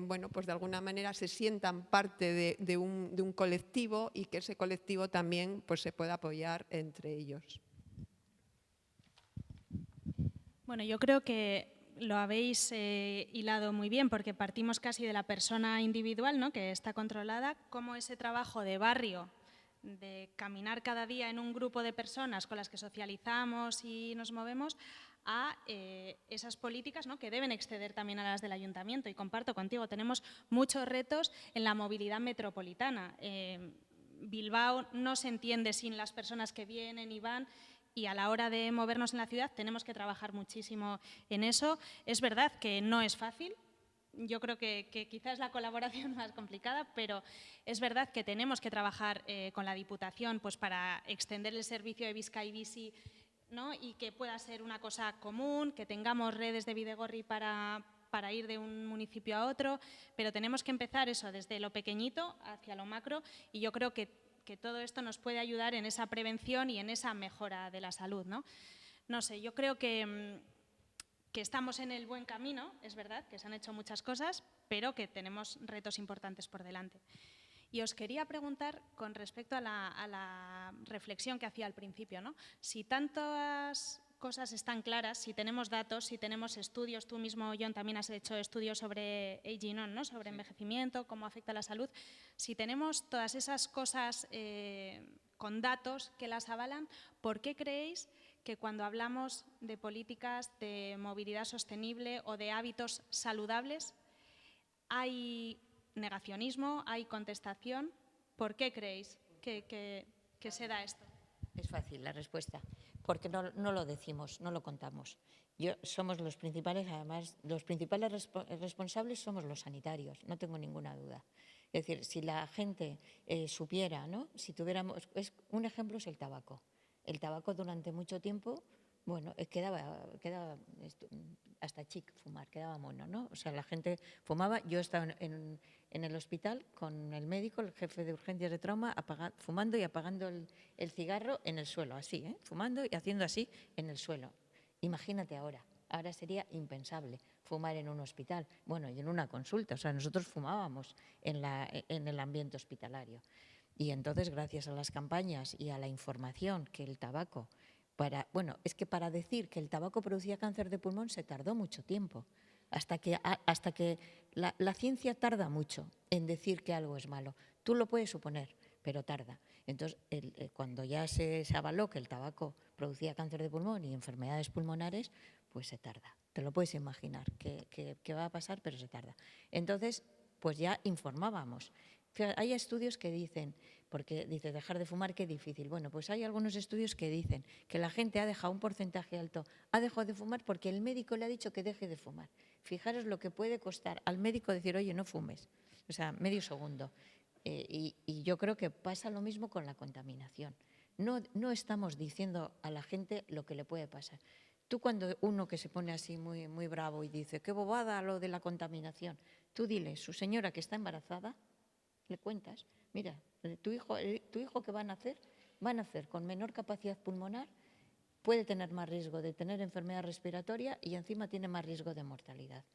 [SPEAKER 4] bueno, pues de alguna manera se sientan parte de un colectivo, y que ese colectivo también pues se pueda apoyar entre ellos.
[SPEAKER 1] Bueno, yo creo que lo habéis hilado muy bien, porque partimos casi de la persona individual, ¿no?, que está controlada, cómo ese trabajo de barrio, de caminar cada día en un grupo de personas con las que socializamos y nos movemos, a esas políticas, ¿no?, que deben exceder también a las del ayuntamiento. Y comparto contigo, tenemos muchos retos en la movilidad metropolitana. Bilbao no se entiende sin las personas que vienen y van, y a la hora de movernos en la ciudad tenemos que trabajar muchísimo en eso. Es verdad que no es fácil, yo creo que quizás es la colaboración más complicada, pero es verdad que tenemos que trabajar con la Diputación pues para extender el servicio de Bizkaibizi, ¿no?, y que pueda ser una cosa común, que tengamos redes de bidegorri para ir de un municipio a otro, pero tenemos que empezar eso desde lo pequeñito hacia lo macro, y yo creo que todo esto nos puede ayudar en esa prevención y en esa mejora de la salud, ¿no? No sé, yo creo que estamos en el buen camino, es verdad que se han hecho muchas cosas, pero que tenemos retos importantes por delante. Y os quería preguntar con respecto a la reflexión que hacía al principio, ¿no? Si tantas cosas están claras, si tenemos datos, si tenemos estudios, tú mismo, John, también has hecho estudios sobre aging on, ¿no?, sobre envejecimiento, cómo afecta a la salud. Si tenemos todas esas cosas con datos que las avalan, ¿por qué creéis que cuando hablamos de políticas de movilidad sostenible o de hábitos saludables hay negacionismo, hay contestación? ¿Por qué creéis que se da esto?
[SPEAKER 3] Es fácil la respuesta, porque no lo decimos, no lo contamos. Somos los principales, además, los principales responsables somos los sanitarios, no tengo ninguna duda. Es decir, si la gente supiera, ¿no?, si tuviéramos, un ejemplo es el tabaco. El tabaco durante mucho tiempo, bueno, quedaba hasta chic fumar, quedaba mono, ¿no? O sea, la gente fumaba. Yo estaba en el hospital con el médico, el jefe de urgencias de trauma, fumando y apagando el cigarro en el suelo, así, fumando y haciendo así en el suelo. Imagínate ahora sería impensable fumar en un hospital, bueno, y en una consulta. O sea, nosotros fumábamos en el ambiente hospitalario. Y entonces, gracias a las campañas y a la información que el tabaco, bueno, es que para decir que el tabaco producía cáncer de pulmón se tardó mucho tiempo, hasta que la ciencia tarda mucho en decir que algo es malo. Tú lo puedes suponer, pero tarda. Entonces, cuando ya se avaló que el tabaco producía cáncer de pulmón y enfermedades pulmonares, pues se tarda. Te lo puedes imaginar que va a pasar, pero se tarda. Entonces, pues ya informábamos. Hay estudios que dicen, porque dice dejar de fumar, qué difícil. Bueno, pues hay algunos estudios que dicen que la gente ha dejado un porcentaje alto, ha dejado de fumar porque el médico le ha dicho que deje de fumar. Fijaros lo que puede costar al médico decir, oye, no fumes. O sea, medio segundo. Y yo creo que pasa lo mismo con la contaminación. No estamos diciendo a la gente lo que le puede pasar. Tú, cuando uno que se pone así muy, muy bravo y dice, qué bobada lo de la contaminación, tú dile, su señora que está embarazada, le cuentas, mira, tu hijo que va a nacer con menor capacidad pulmonar puede tener más riesgo de tener enfermedad respiratoria y encima tiene más riesgo de mortalidad.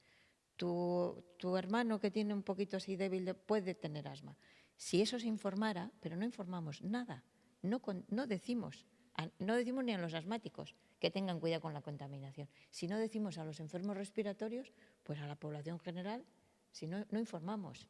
[SPEAKER 3] Tu hermano que tiene un poquito así débil puede tener asma. Si eso se informara, pero no informamos nada, no decimos ni a los asmáticos que tengan cuidado con la contaminación. Si no decimos a los enfermos respiratorios, pues a la población general, si no informamos.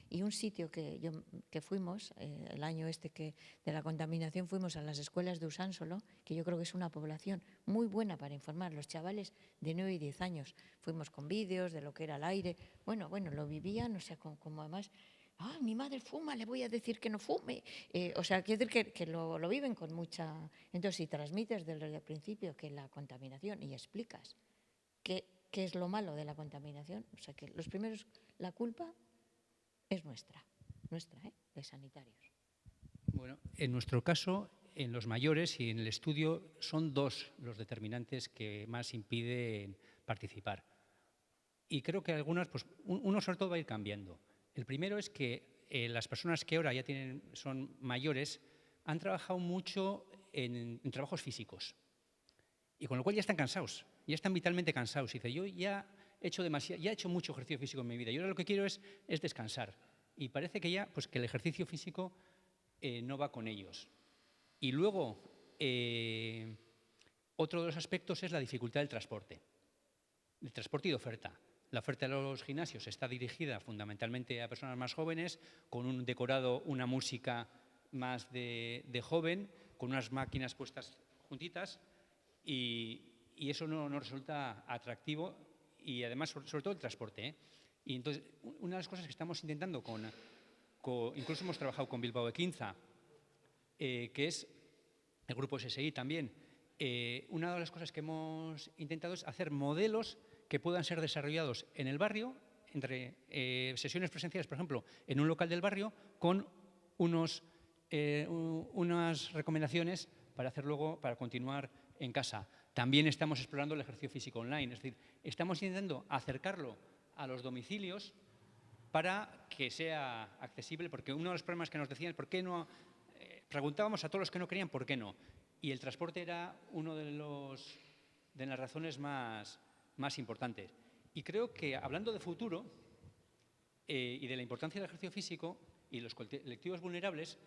[SPEAKER 3] Y un sitio que fuimos, el año de la contaminación, fuimos a las escuelas de Usánsolo, que yo creo que es una población muy buena para informar. Los chavales de 9 y 10 años, fuimos con vídeos de lo que era el aire. Bueno, lo vivían, o sea, como además, mi madre fuma, le voy a decir que no fume. O sea, quiero decir que lo viven con mucha... Entonces, si transmites desde el principio que la contaminación y explicas qué es lo malo de la contaminación, o sea, que los primeros, la culpa es nuestra, de sanitarios.
[SPEAKER 2] Bueno, en nuestro caso, en los mayores y en el estudio, son 2 los determinantes que más impiden participar. Y creo que algunas, pues uno sobre todo va a ir cambiando. El primero es que las personas que ahora ya son mayores han trabajado mucho en trabajos físicos. Y con lo cual ya están cansados, ya están vitalmente cansados. Y dice, yo ya he hecho mucho ejercicio físico en mi vida y ahora lo que quiero es descansar. Y parece que ya que el ejercicio físico no va con ellos. Y luego, otro de los aspectos es la dificultad del transporte y de oferta. La oferta de los gimnasios está dirigida fundamentalmente a personas más jóvenes, con un decorado, una música más de joven, con unas máquinas puestas juntitas y eso no resulta atractivo y además, sobre todo el transporte. Y entonces, una de las cosas que estamos intentando incluso hemos trabajado con Bilbao Equintza, que es el grupo SSI también. Una de las cosas que hemos intentado es hacer modelos que puedan ser desarrollados en el barrio, entre sesiones presenciales, por ejemplo, en un local del barrio, con unas recomendaciones para hacer luego, para continuar en casa. También estamos explorando el ejercicio físico online, es decir, estamos intentando acercarlo a los domicilios para que sea accesible, porque uno de los problemas que nos decían es ¿por qué no? Preguntábamos a todos los que no querían por qué no. Y el transporte era uno de las razones más importantes. Y creo que, hablando de futuro y de la importancia del ejercicio físico y los colectivos vulnerables,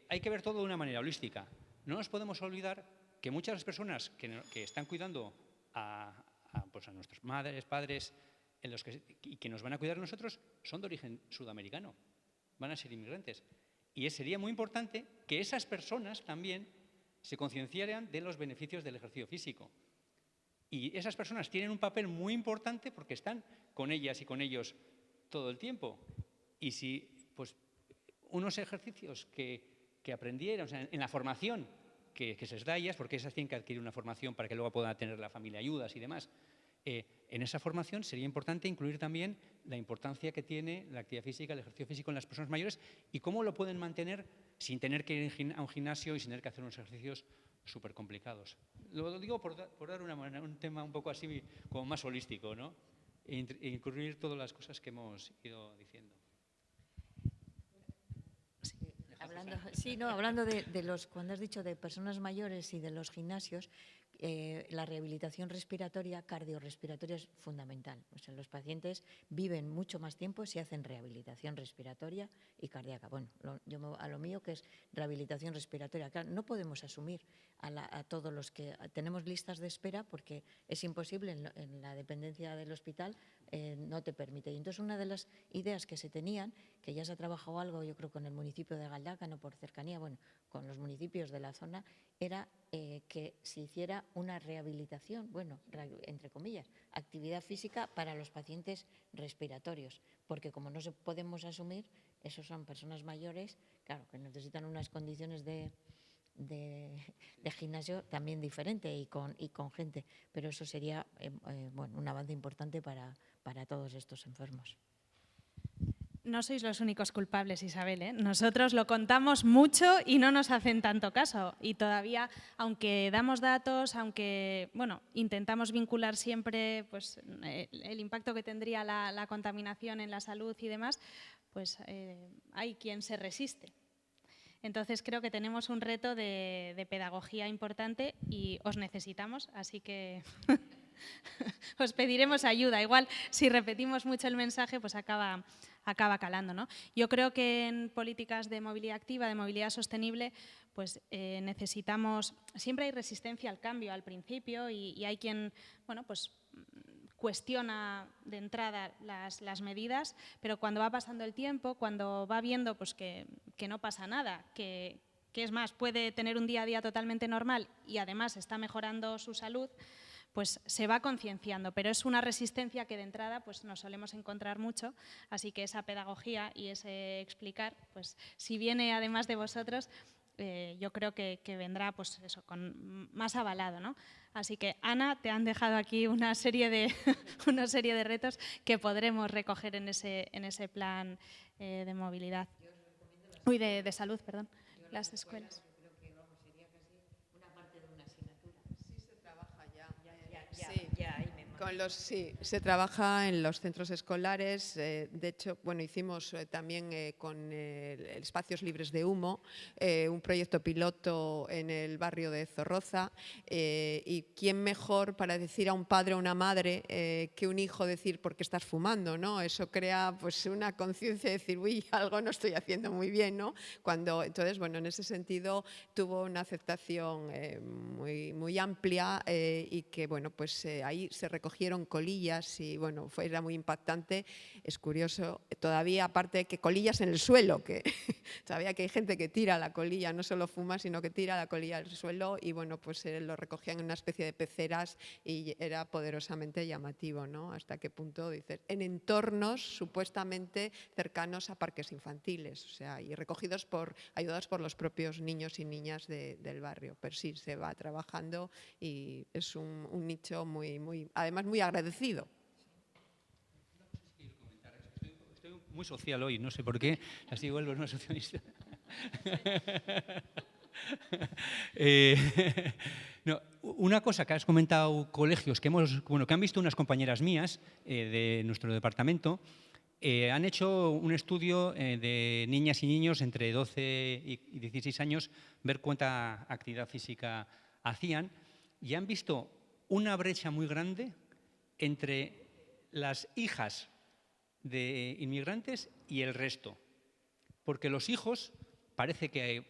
[SPEAKER 2] hay que ver todo de una manera holística. No nos podemos olvidar que muchas de las personas que están cuidando a nuestras madres, padres, y que nos van a cuidar a nosotros, son de origen sudamericano, van a ser inmigrantes. Y sería muy importante que esas personas también se concienciaran de los beneficios del ejercicio físico. Y esas personas tienen un papel muy importante porque están con ellas y con ellos todo el tiempo. Y si unos ejercicios que aprendieran, o sea, en la formación que se les da a ellas, porque esas tienen que adquirir una formación para que luego puedan tener la familia ayudas y demás, en esa formación sería importante incluir también la importancia que tiene la actividad física, el ejercicio físico en las personas mayores y cómo lo pueden mantener sin tener que ir a un gimnasio y sin tener que hacer unos ejercicios súper complicados. Lo digo por dar un tema un poco así como más holístico, ¿no? E incluir todas las cosas que hemos ido diciendo.
[SPEAKER 3] Hablando de los, cuando has dicho de personas mayores y de los gimnasios, la rehabilitación respiratoria, cardiorrespiratoria es fundamental. O sea, los pacientes viven mucho más tiempo si hacen rehabilitación respiratoria y cardíaca. Bueno, a lo mío que es rehabilitación respiratoria. Claro, no podemos asumir a todos los que tenemos listas de espera porque es imposible en la dependencia del hospital, no te permite. Y entonces una de las ideas que se tenían, que ya se ha trabajado algo, yo creo, con el municipio de Galdácano por cercanía, bueno, con los municipios de la zona, era que se hiciera una rehabilitación, bueno, entre comillas, actividad física para los pacientes respiratorios, porque como no podemos asumir, esos son personas mayores, claro, que necesitan unas condiciones de gimnasio también diferente y con gente, pero eso sería un avance importante para todos estos enfermos.
[SPEAKER 1] No sois los únicos culpables, Isabel, ¿eh? Nosotros lo contamos mucho y no nos hacen tanto caso. Y todavía, aunque damos datos, aunque intentamos vincular siempre el impacto que tendría la contaminación en la salud y demás, hay quien se resiste. Entonces creo que tenemos un reto de pedagogía importante y os necesitamos, así que os pediremos ayuda. Igual si repetimos mucho el mensaje, pues acaba calando, ¿no? Yo creo que en políticas de movilidad activa, de movilidad sostenible, pues necesitamos, siempre hay resistencia al cambio al principio y hay quien, bueno, pues cuestiona de entrada las medidas, pero cuando va pasando el tiempo, cuando va viendo pues, que no pasa nada, que es más, puede tener un día a día totalmente normal y además está mejorando su salud, pues se va concienciando, pero es una resistencia que de entrada pues, nos solemos encontrar mucho, así que esa pedagogía y ese explicar, pues si viene además de vosotros, yo creo que vendrá pues eso, más avalado, ¿no? Así que, Ana, te han dejado aquí una serie de retos que podremos recoger en ese plan de movilidad. Uy, de salud, perdón, las escuelas.
[SPEAKER 4] Sí, se trabaja en los centros escolares. De hecho, bueno, hicimos también con Espacios Libres de Humo un proyecto piloto en el barrio de Zorroza. Y quién mejor para decir a un padre o una madre que un hijo decir ¿por qué estás fumando? ¿No? Eso crea pues una conciencia de decir uy, algo no estoy haciendo muy bien, ¿no? Entonces, bueno, en ese sentido tuvo una aceptación muy amplia y que, bueno, pues ahí se recogieron colillas y bueno, era muy impactante. Es curioso, todavía aparte de que colillas en el suelo, que todavía que hay gente que tira la colilla, no solo fuma, sino que tira la colilla al suelo y bueno, pues lo recogían en una especie de peceras y era poderosamente llamativo, ¿no? Hasta qué punto, dices, en entornos supuestamente cercanos a parques infantiles, o sea, y ayudados por los propios niños y niñas del barrio. Pero sí, se va trabajando y es un nicho además muy agradecido.
[SPEAKER 2] Estoy muy social hoy, no sé por qué, así vuelvo una socialista. No, una cosa que has comentado, colegios que han visto unas compañeras mías de nuestro departamento, han hecho un estudio de niñas y niños entre 12 y 16 años, ver cuánta actividad física hacían, y han visto una brecha muy grande entre las hijas de inmigrantes y el resto. Porque los hijos, parece que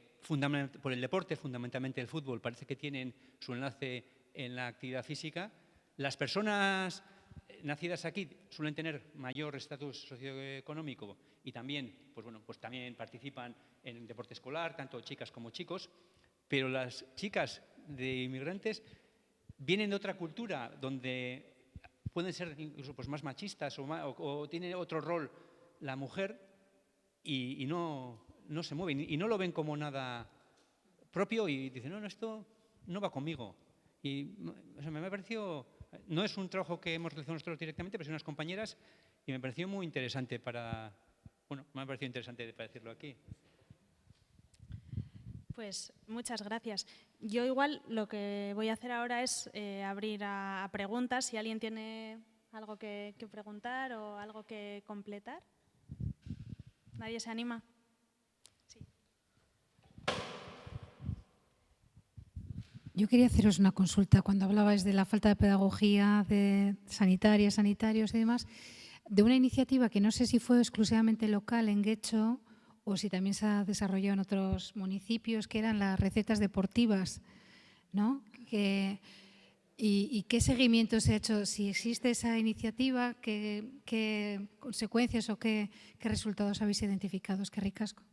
[SPEAKER 2] por el deporte, fundamentalmente el fútbol, parece que tienen su enlace en la actividad física. Las personas nacidas aquí suelen tener mayor estatus socioeconómico y también, pues también participan en deporte escolar, tanto chicas como chicos, pero las chicas de inmigrantes vienen de otra cultura donde pueden ser incluso pues, más machistas o tiene otro rol la mujer y no se mueven y no lo ven como nada propio y dicen, no, esto no va conmigo. Y o sea, me pareció, no es un trabajo que hemos realizado nosotros directamente, pero son unas compañeras y me pareció muy interesante me ha parecido interesante para decirlo aquí.
[SPEAKER 1] Pues muchas gracias. Yo igual lo que voy a hacer ahora es abrir a preguntas. Si alguien tiene algo que preguntar o algo que completar. ¿Nadie se anima? Sí.
[SPEAKER 5] Yo quería haceros una consulta. Cuando hablabais de la falta de pedagogía de sanitarios y demás, de una iniciativa que no sé si fue exclusivamente local en Guecho o si también se ha desarrollado en otros municipios, que eran las recetas deportivas, ¿no? ¿Y qué seguimiento se ha hecho? Si existe esa iniciativa, ¿qué consecuencias o qué resultados habéis identificado? Es que ricasco.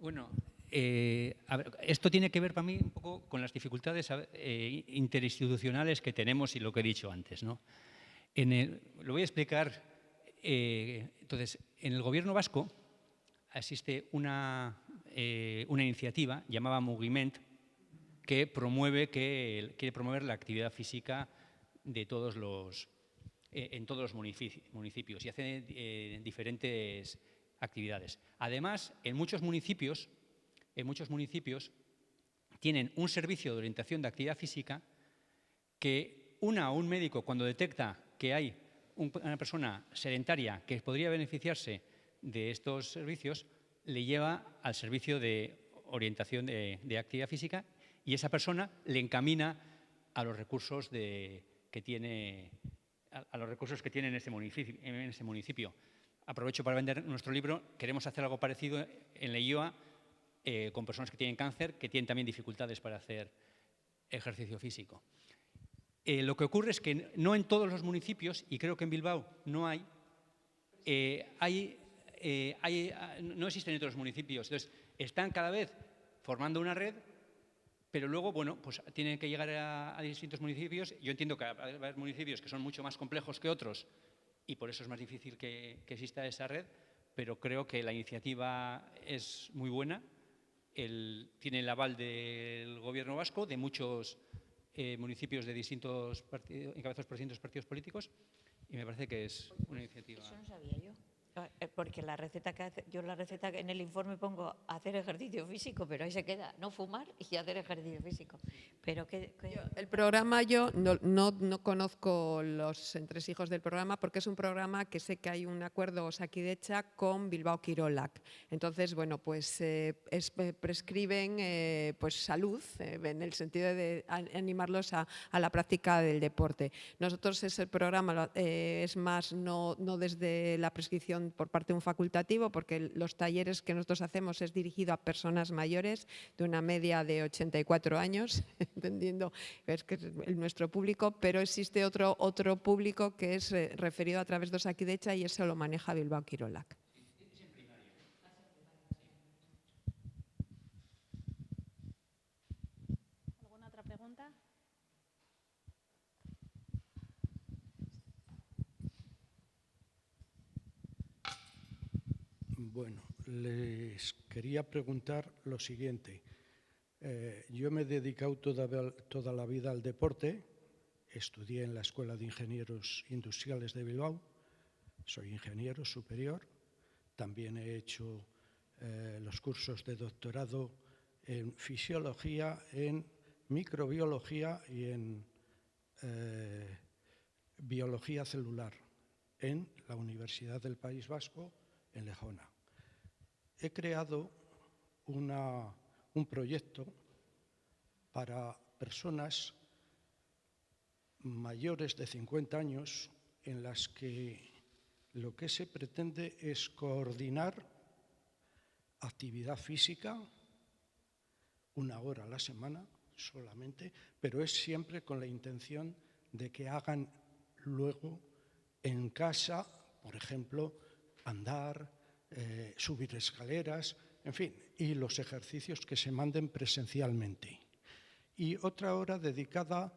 [SPEAKER 2] Bueno, a ver, esto tiene que ver para mí un poco con las dificultades interinstitucionales que tenemos y lo que he dicho antes, ¿no? Lo voy a explicar. Entonces, en el Gobierno vasco existe una iniciativa llamada Moviment que quiere promover la actividad física de en todos los municipios y hace diferentes actividades. Además, en muchos municipios tienen un servicio de orientación de actividad física que un médico cuando detecta que hay una persona sedentaria que podría beneficiarse de estos servicios le lleva al servicio de orientación de actividad física y esa persona le encamina a los recursos que tiene en ese municipio. Aprovecho para vender nuestro libro. Queremos hacer algo parecido en Leioa con personas que tienen cáncer, que tienen también dificultades para hacer ejercicio físico. Lo que ocurre es que no en todos los municipios, y creo que en Bilbao no no existen en otros municipios. Entonces, están cada vez formando una red, pero luego, bueno, pues tienen que llegar a distintos municipios. Yo entiendo que va a haber municipios que son mucho más complejos que otros y por eso es más difícil que exista esa red, pero creo que la iniciativa es muy buena. Tiene el aval del Gobierno vasco, de muchos municipios de distintos partidos, encabezados por distintos partidos políticos, y me parece que es una iniciativa.
[SPEAKER 3] Eso no sabía yo. Porque la receta que en el informe pongo hacer ejercicio físico, pero ahí se queda, no fumar y hacer ejercicio físico. Pero
[SPEAKER 4] el programa yo no conozco los entresijos del programa porque es un programa que sé que hay un acuerdo Osakidecha con Bilbao Kirolak. Entonces, bueno, pues prescriben pues salud en el sentido de animarlos a la práctica del deporte. Nosotros ese programa es más no desde la prescripción por parte de un facultativo, porque los talleres que nosotros hacemos es dirigido a personas mayores de una media de 84 años, entendiendo que es nuestro público, pero existe otro público que es referido a través de Osakidecha y eso lo maneja Bilbao Kirolak.
[SPEAKER 1] ¿Alguna otra pregunta?
[SPEAKER 6] Bueno, les quería preguntar lo siguiente. Yo me he dedicado toda la vida al deporte, estudié en la Escuela de Ingenieros Industriales de Bilbao, soy ingeniero superior, también he hecho los cursos de doctorado en fisiología, en microbiología y en biología celular en la Universidad del País Vasco, en Lejona. He creado un proyecto para personas mayores de 50 años en las que lo que se pretende es coordinar actividad física 1 hora a la semana solamente, pero es siempre con la intención de que hagan luego en casa, por ejemplo, andar, subir escaleras, en fin, y los ejercicios que se manden presencialmente. Y otra hora dedicada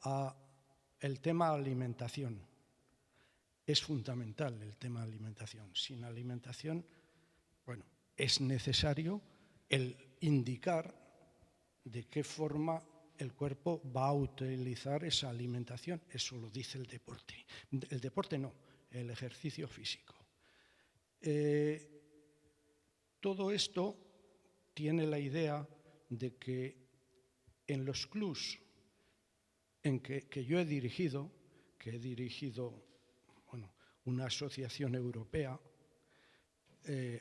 [SPEAKER 6] al tema alimentación. Es fundamental el tema alimentación. Sin alimentación, bueno, es necesario el indicar de qué forma el cuerpo va a utilizar esa alimentación. Eso lo dice el deporte. El deporte no, el ejercicio físico. Todo esto tiene la idea de que en los clubs que yo he dirigido, bueno, una asociación europea,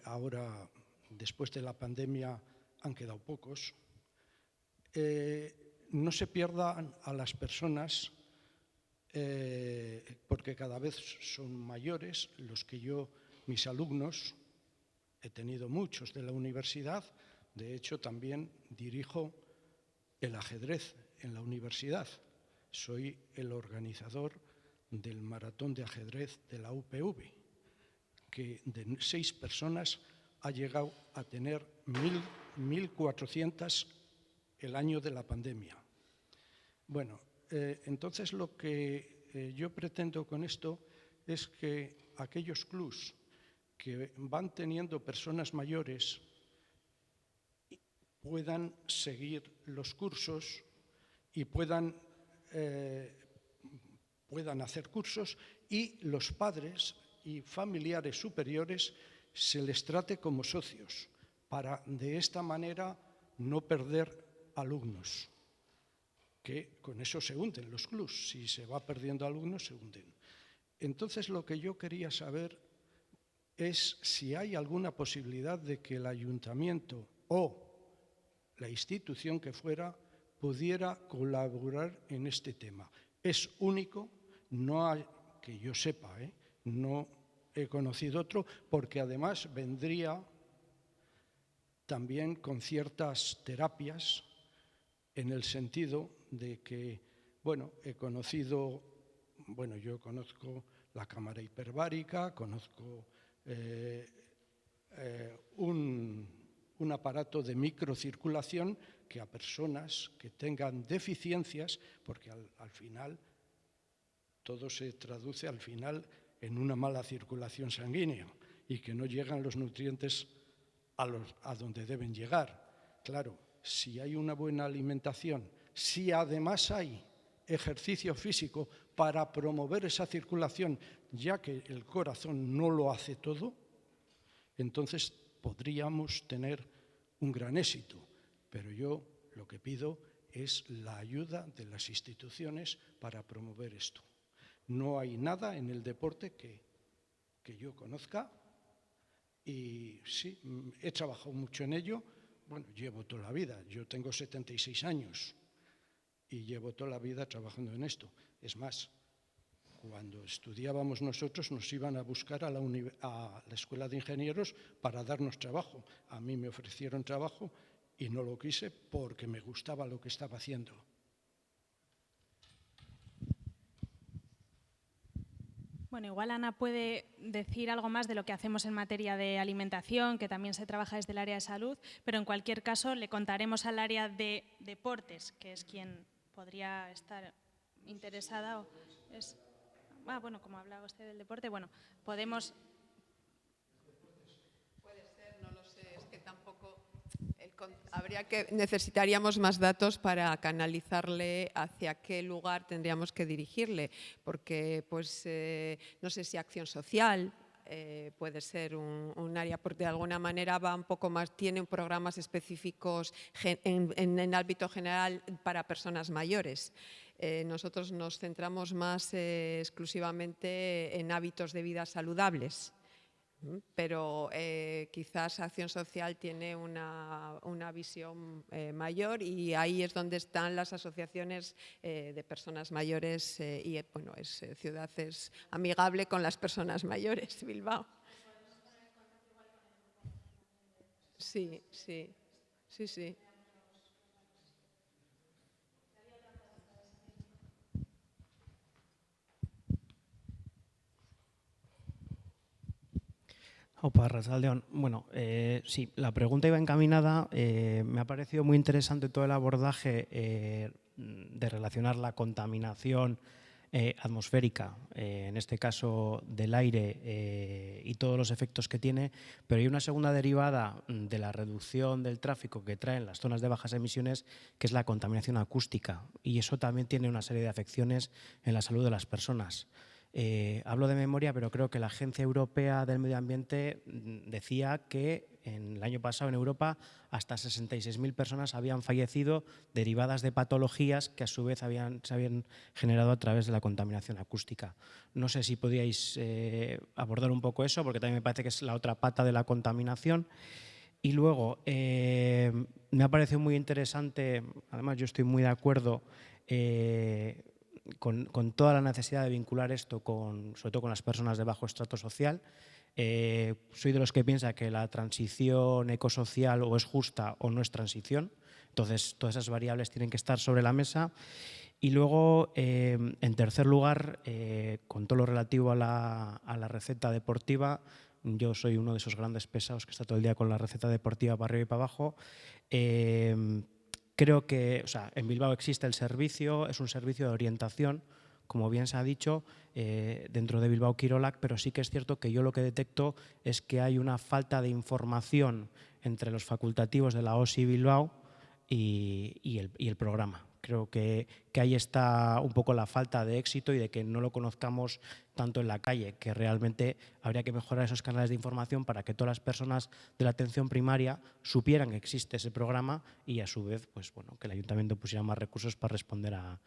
[SPEAKER 6] ahora después de la pandemia han quedado pocos, no se pierdan a las personas porque cada vez son mayores los que mis alumnos, he tenido muchos de la universidad, de hecho también dirijo el ajedrez en la universidad. Soy el organizador del maratón de ajedrez de la UPV, que de 6 personas ha llegado a tener 1.400 el año de la pandemia. Bueno, entonces lo que yo pretendo con esto es que aquellos clubs que van teniendo personas mayores puedan seguir los cursos y puedan hacer cursos y los padres y familiares superiores se les trate como socios para de esta manera no perder alumnos, que con eso se hunden los clubs. Si se va perdiendo alumnos, se hunden. Entonces, lo que yo quería saber es si hay alguna posibilidad de que el ayuntamiento o la institución que fuera pudiera colaborar en este tema. Es único, no hay, que yo sepa, no he conocido otro, porque además vendría también con ciertas terapias en el sentido de que, bueno, yo conozco la cámara hiperbárica, conozco un aparato de microcirculación que a personas que tengan deficiencias, porque al final todo se traduce al final en una mala circulación sanguínea y que no llegan los nutrientes a donde deben llegar. Claro, si hay una buena alimentación, si además hay ejercicio físico para promover esa circulación, ya que el corazón no lo hace todo, entonces podríamos tener un gran éxito. Pero yo lo que pido es la ayuda de las instituciones para promover esto. No hay nada en el deporte que yo conozca y sí, he trabajado mucho en ello. Bueno, llevo toda la vida, yo tengo 76 años y llevo toda la vida trabajando en esto. Es más, cuando estudiábamos nosotros nos iban a buscar a la Escuela de Ingenieros para darnos trabajo. A mí me ofrecieron trabajo y no lo quise porque me gustaba lo que estaba haciendo.
[SPEAKER 1] Bueno, igual Ana puede decir algo más de lo que hacemos en materia de alimentación, que también se trabaja desde el área de salud, pero en cualquier caso le contaremos al área de deportes, que es quien podría estar interesada. Bueno, como hablaba usted del deporte, bueno, podemos...
[SPEAKER 4] Puede ser, no lo sé, es que tampoco... necesitaríamos más datos para canalizarle hacia qué lugar tendríamos que dirigirle, porque pues no sé si acción social puede ser un área, porque de alguna manera va un poco más, tiene programas específicos en el ámbito general para personas mayores. Nosotros nos centramos más exclusivamente en hábitos de vida saludables. Pero quizás Acción Social tiene una visión mayor y ahí es donde están las asociaciones de personas mayores y bueno, Ciudad es amigable con las personas mayores, Bilbao. Sí.
[SPEAKER 7] Opa, arratsaldeon. Bueno, sí, la pregunta iba encaminada. Me ha parecido muy interesante todo el abordaje de relacionar la contaminación atmosférica, en este caso del aire y todos los efectos que tiene, pero hay una segunda derivada de la reducción del tráfico que traen las zonas de bajas emisiones, que es la contaminación acústica, y eso también tiene una serie de afecciones en la salud de las personas. Hablo de memoria, pero creo que la Agencia Europea del Medio Ambiente decía que en el año pasado en Europa hasta 66.000 personas habían fallecido derivadas de patologías que a su vez se habían generado a través de la contaminación acústica. No sé si podíais abordar un poco eso, porque también me parece que es la otra pata de la contaminación. Y luego, me ha parecido muy interesante, además yo estoy muy de acuerdo, con toda la necesidad de vincular esto sobre todo con las personas de bajo estrato social. Soy de los que piensa que la transición ecosocial o es justa o no es transición. Entonces, todas esas variables tienen que estar sobre la mesa. Y luego, en tercer lugar, con todo lo relativo a la receta deportiva, yo soy uno de esos grandes pesados que está todo el día con la receta deportiva para arriba y para abajo. Creo que en Bilbao existe el servicio, es un servicio de orientación, como bien se ha dicho, dentro de Bilbao Kirolak, pero sí que es cierto que yo lo que detecto es que hay una falta de información entre los facultativos de la OSI Bilbao y el programa. Creo que ahí está un poco la falta de éxito y de que no lo conozcamos tanto en la calle, que realmente habría que mejorar esos canales de información para que todas las personas de la atención primaria supieran que existe ese programa y a su vez pues, bueno, que el ayuntamiento pusiera más recursos para responder a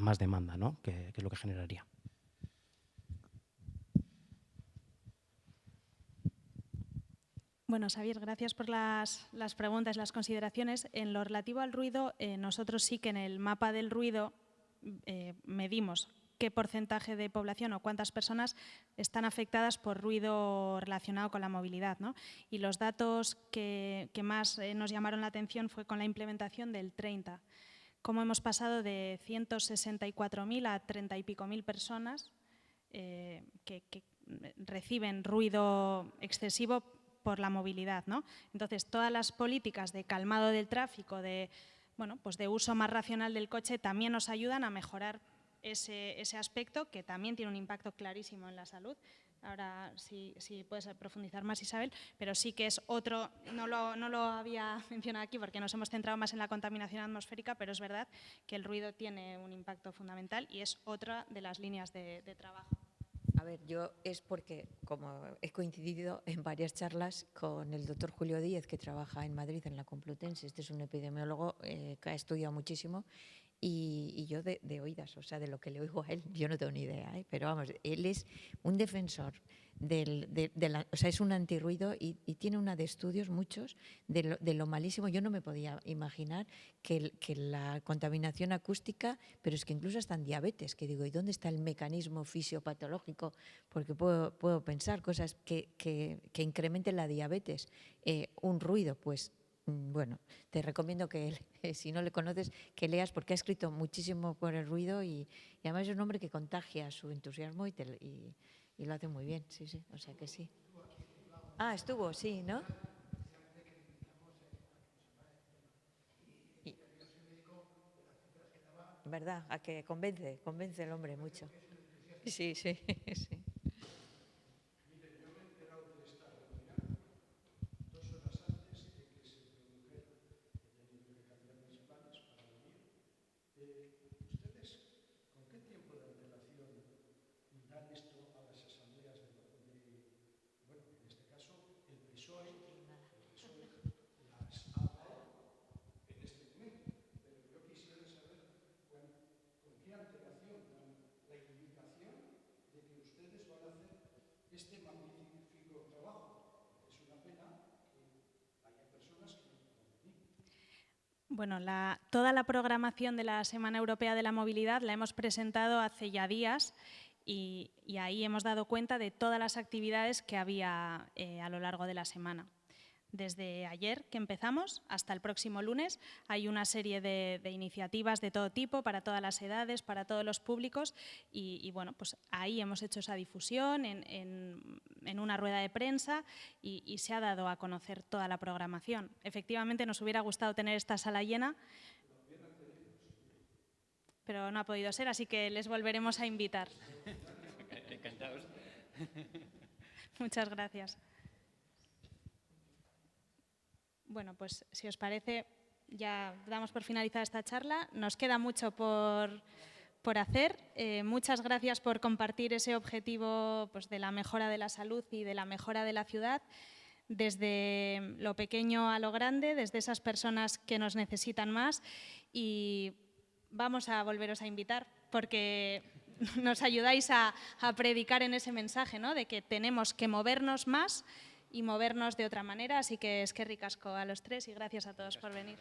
[SPEAKER 7] más demanda, ¿no? que es lo que generaría.
[SPEAKER 1] Bueno, Xavier, gracias por las preguntas, las consideraciones. En lo relativo al ruido, nosotros sí que en el mapa del ruido medimos qué porcentaje de población o cuántas personas están afectadas por ruido relacionado con la movilidad, ¿no? Y los datos que más nos llamaron la atención fue con la implementación del 30. Cómo hemos pasado de 164.000 a 30 y pico mil personas que reciben ruido excesivo por la movilidad, ¿no? Entonces, todas las políticas de calmado del tráfico, de uso más racional del coche, también nos ayudan a mejorar ese aspecto, que también tiene un impacto clarísimo en la salud. Ahora sí puedes profundizar más, Isabel, pero sí que es otro, no lo había mencionado aquí porque nos hemos centrado más en la contaminación atmosférica, pero es verdad que el ruido tiene un impacto fundamental y es otra de las líneas de trabajo.
[SPEAKER 3] A ver, yo es porque, como he coincidido en varias charlas con el doctor Julio Díez, que trabaja en Madrid, en la Complutense. Este es un epidemiólogo que ha estudiado muchísimo, y yo de oídas, o sea, de lo que le oigo a él, yo no tengo ni idea, pero vamos, él es un defensor o sea, es un antirruido y tiene una de estudios, muchos, de lo malísimo. Yo no me podía imaginar que la contaminación acústica, pero es que incluso hasta en diabetes, que digo, ¿y dónde está el mecanismo fisiopatológico? Porque puedo pensar cosas que incrementen la diabetes. Un ruido, pues, bueno, te recomiendo que, si no le conoces, que leas, porque ha escrito muchísimo por el ruido y además es un hombre que contagia su entusiasmo y lo hace muy bien, sí, o sea que sí. Ah, estuvo, sí, ¿no? ¿Verdad? A que convence el hombre mucho. Sí.
[SPEAKER 1] Bueno, toda la programación de la Semana Europea de la Movilidad la hemos presentado hace ya días y ahí hemos dado cuenta de todas las actividades que había a lo largo de la semana. Desde ayer que empezamos hasta el próximo lunes hay una serie de iniciativas de todo tipo, para todas las edades, para todos los públicos y bueno, pues ahí hemos hecho esa difusión en una rueda de prensa y se ha dado a conocer toda la programación. Efectivamente nos hubiera gustado tener esta sala llena, pero no ha podido ser, así que les volveremos a invitar.
[SPEAKER 2] Encantados.
[SPEAKER 1] Muchas gracias. Bueno, pues si os parece, ya damos por finalizada esta charla. Nos queda mucho por hacer. Muchas gracias por compartir ese objetivo, pues, de la mejora de la salud y de la mejora de la ciudad, desde lo pequeño a lo grande, desde esas personas que nos necesitan más, y vamos a volveros a invitar porque nos ayudáis a predicar en ese mensaje, ¿no?, de que tenemos que movernos más y movernos de otra manera. Así que eskerrik asko a los tres y gracias a todos por venir.